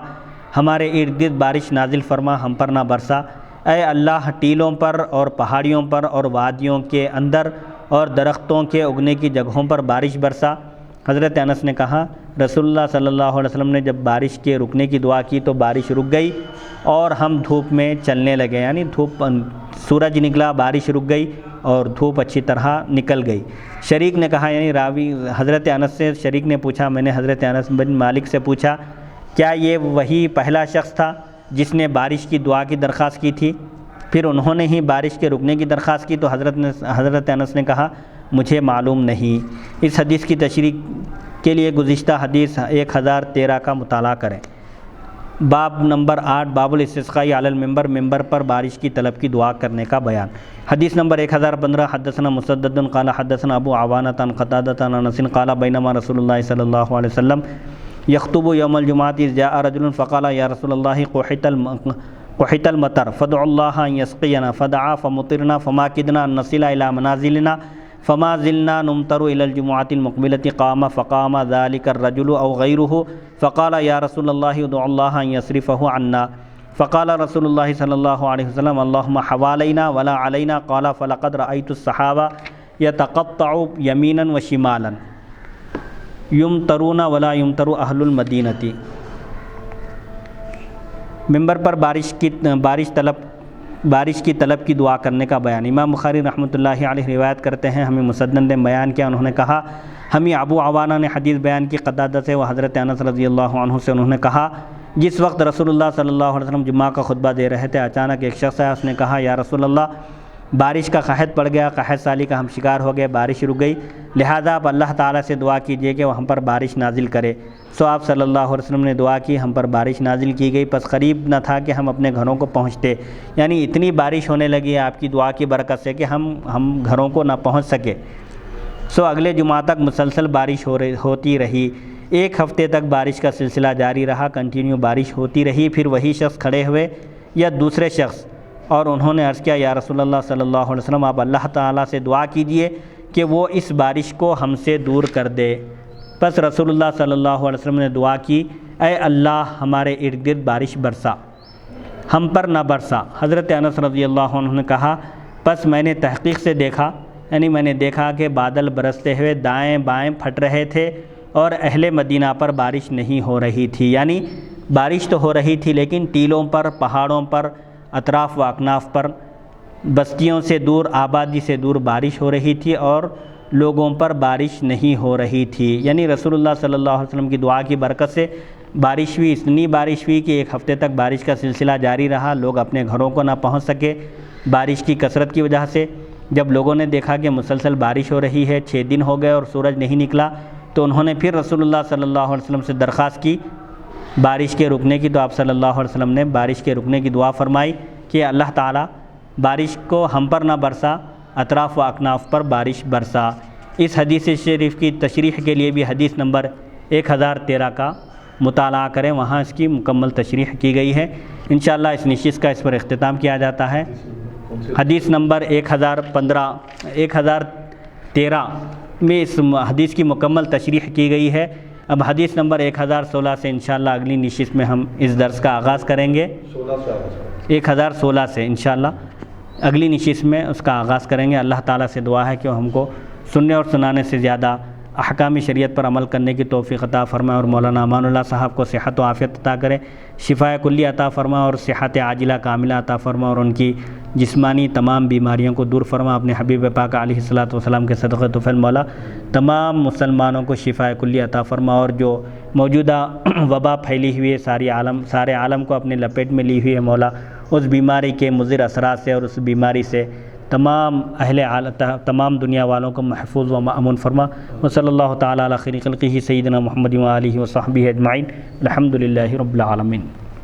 ہمارے ارد گرد بارش نازل فرما، ہم پر نہ برسا. اے اللہ ٹیلوں پر اور پہاڑیوں پر اور وادیوں کے اندر اور درختوں کے اگنے کی جگہوں پر بارش برسا. حضرت انس نے کہا رسول اللہ صلی اللہ علیہ وسلم نے جب بارش کے رکنے کی دعا کی تو بارش رک گئی اور ہم دھوپ میں چلنے لگے، یعنی سورج نکلا، بارش رک گئی اور دھوپ اچھی طرح نکل گئی. شریک نے کہا، یعنی راوی حضرت انس سے شریک نے پوچھا، میں نے حضرت انس بن مالک سے پوچھا کیا یہ وہی پہلا شخص تھا جس نے بارش کی دعا کی درخواست کی تھی؟ پھر انہوں نے ہی بارش کے رکنے کی درخواست کی؟ تو حضرت انس نے کہا مجھے معلوم نہیں. اس حدیث کی تشریح کے لیے گزشتہ حدیث 1013 کا مطالعہ کریں. باب نمبر 8 باب الاستسقاء علی المنبر، ممبر پر بارش کی طلب کی دعا کرنے کا بیان. حدیث نمبر 1015 حدثنا مسدد قال حدثنا ابو عوانہ عن قتادہ عن انس قال بینما رسول اللہ صلی اللہ علیہ وسلم یخطب یوم الجمعۃ اذ جاء رجل فقال یا رسول اللہ قحط المطر فادعوا اللہ ان یسقینا فدعا فمطرنا فما کدنا ان نصل الی منازلنا فما زلنا نمطر الى الجمعۃ المقبلۃ قام فقام ذلك الرجل او غیره فقال یا رسول اللہ ادعوا اللہ ان یصرفه عنا فقال رسول اللہ صلی اللہ علیہ وسلم اللہم حوالینا ولا علینا قال فلقد رأیت الصحابہ یتقطع یمینا وشمالا یمطرون ولا یمطر اہل المدینۃ. ممبر پر بارش کی طلب کی دعا کرنے کا بیان. امام بخاری رحمۃ اللہ علیہ روایت کرتے ہیں، ہمیں مسدد نے بیان کیا، انہوں نے کہا ہمیں ابو عوانہ نے حدیث بیان کی قتادہ سے، وہ حضرت انس رضی اللہ عنہ سے، انہوں نے کہا جس وقت رسول اللہ صلی اللہ علیہ وسلم جمعہ کا خطبہ دے رہے تھے اچانک ایک شخص آیا، اس نے کہا یا رسول اللہ بارش کا قحط پڑ گیا، قحط سالی کا ہم شکار ہو گئے، بارش رک گئی، لہذا آپ اللہ تعالیٰ سے دعا کیجئے کہ وہ ہم پر بارش نازل کرے. سو آپ صلی اللہ علیہ وسلم نے دعا کی، ہم پر بارش نازل کی گئی، پس قریب نہ تھا کہ ہم اپنے گھروں کو پہنچتے، یعنی اتنی بارش ہونے لگی آپ کی دعا کی برکت سے کہ ہم گھروں کو نہ پہنچ سکے. سو اگلے جمعہ تک مسلسل بارش ہوتی رہی، ایک ہفتے تک بارش کا سلسلہ جاری رہا، کنٹینیو بارش ہوتی رہی. پھر وہی شخص کھڑے ہوئے یا دوسرے شخص اور انہوں نے عرض کیا یا رسول اللہ صلی اللہ علیہ وسلم آپ اللہ تعالیٰ سے دعا کیجئے کہ وہ اس بارش کو ہم سے دور کر دے. پس رسول اللہ صلی اللہ علیہ وسلم نے دعا کی اے اللہ ہمارے ارد گرد بارش برسا، ہم پر نہ برسا. حضرت انس رضی اللہ عنہ نے کہا پس میں نے تحقیق سے دیکھا، یعنی میں نے دیکھا کہ بادل برستے ہوئے دائیں بائیں پھٹ رہے تھے اور اہل مدینہ پر بارش نہیں ہو رہی تھی، یعنی بارش تو ہو رہی تھی لیکن ٹیلوں پر، پہاڑوں پر، اطراف و اکناف پر، بستیوں سے دور، آبادی سے دور بارش ہو رہی تھی اور لوگوں پر بارش نہیں ہو رہی تھی. یعنی رسول اللہ صلی اللہ علیہ وسلم کی دعا کی برکت سے بارش ہوئی، اتنی بارش ہوئی کہ ایک ہفتے تک بارش کا سلسلہ جاری رہا، لوگ اپنے گھروں کو نہ پہنچ سکے بارش کی کثرت کی وجہ سے. جب لوگوں نے دیکھا کہ مسلسل بارش ہو رہی ہے، 6 دن ہو گئے اور سورج نہیں نکلا، تو انہوں نے پھر رسول اللہ صلی اللہ علیہ وسلم سے درخواست کی بارش کے رکنے کی. تو آپ صلی اللہ علیہ وسلم نے بارش کے رکنے کی دعا فرمائی کہ اللہ تعالیٰ بارش کو ہم پر نہ برسا، اطراف و اکناف پر بارش برسا. اس حدیث شریف کی تشریح کے لیے بھی حدیث نمبر 1013 کا مطالعہ کریں، وہاں اس کی مکمل تشریح کی گئی ہے. انشاءاللہ اس نشست کا اس پر اختتام کیا جاتا ہے. حدیث نمبر 1013 میں اس حدیث کی مکمل تشریح کی گئی ہے. اب حدیث نمبر 1016 سے انشاءاللہ اگلی نشست میں ہم اس درس کا آغاز کریں گے. 1016 سے انشاءاللہ اگلی نشست میں اس کا آغاز کریں گے. اللہ تعالیٰ سے دعا ہے کہ وہ ہم کو سننے اور سنانے سے زیادہ احکام شریعت پر عمل کرنے کی توفیق عطا فرمائے اور مولانا امان اللہ صاحب کو صحت و عافیت عطا کرے، شفاء کلی عطا فرمائے اور صحت عاجلہ کاملہ عطا فرمائے اور ان کی جسمانی تمام بیماریوں کو دور فرما. اپنے حبیب پاک علیہ الصلوۃ والسلام کے صدقہ طفیل مولا تمام مسلمانوں کو شفاء کلی عطا فرما اور جو موجودہ وبا پھیلی ہوئی ہے سارے عالم کو اپنے لپیٹ میں لی ہوئی ہے مولا، اس بیماری کے مضر اثرات سے اور اس بیماری سے تمام دنیا والوں کو محفوظ و مأمون فرما. وصلی اللہ تعالی علی خیر خلقہ سیدنا محمد و آلہ و صحبہ اجمعین. الحمدللہ رب العالمین.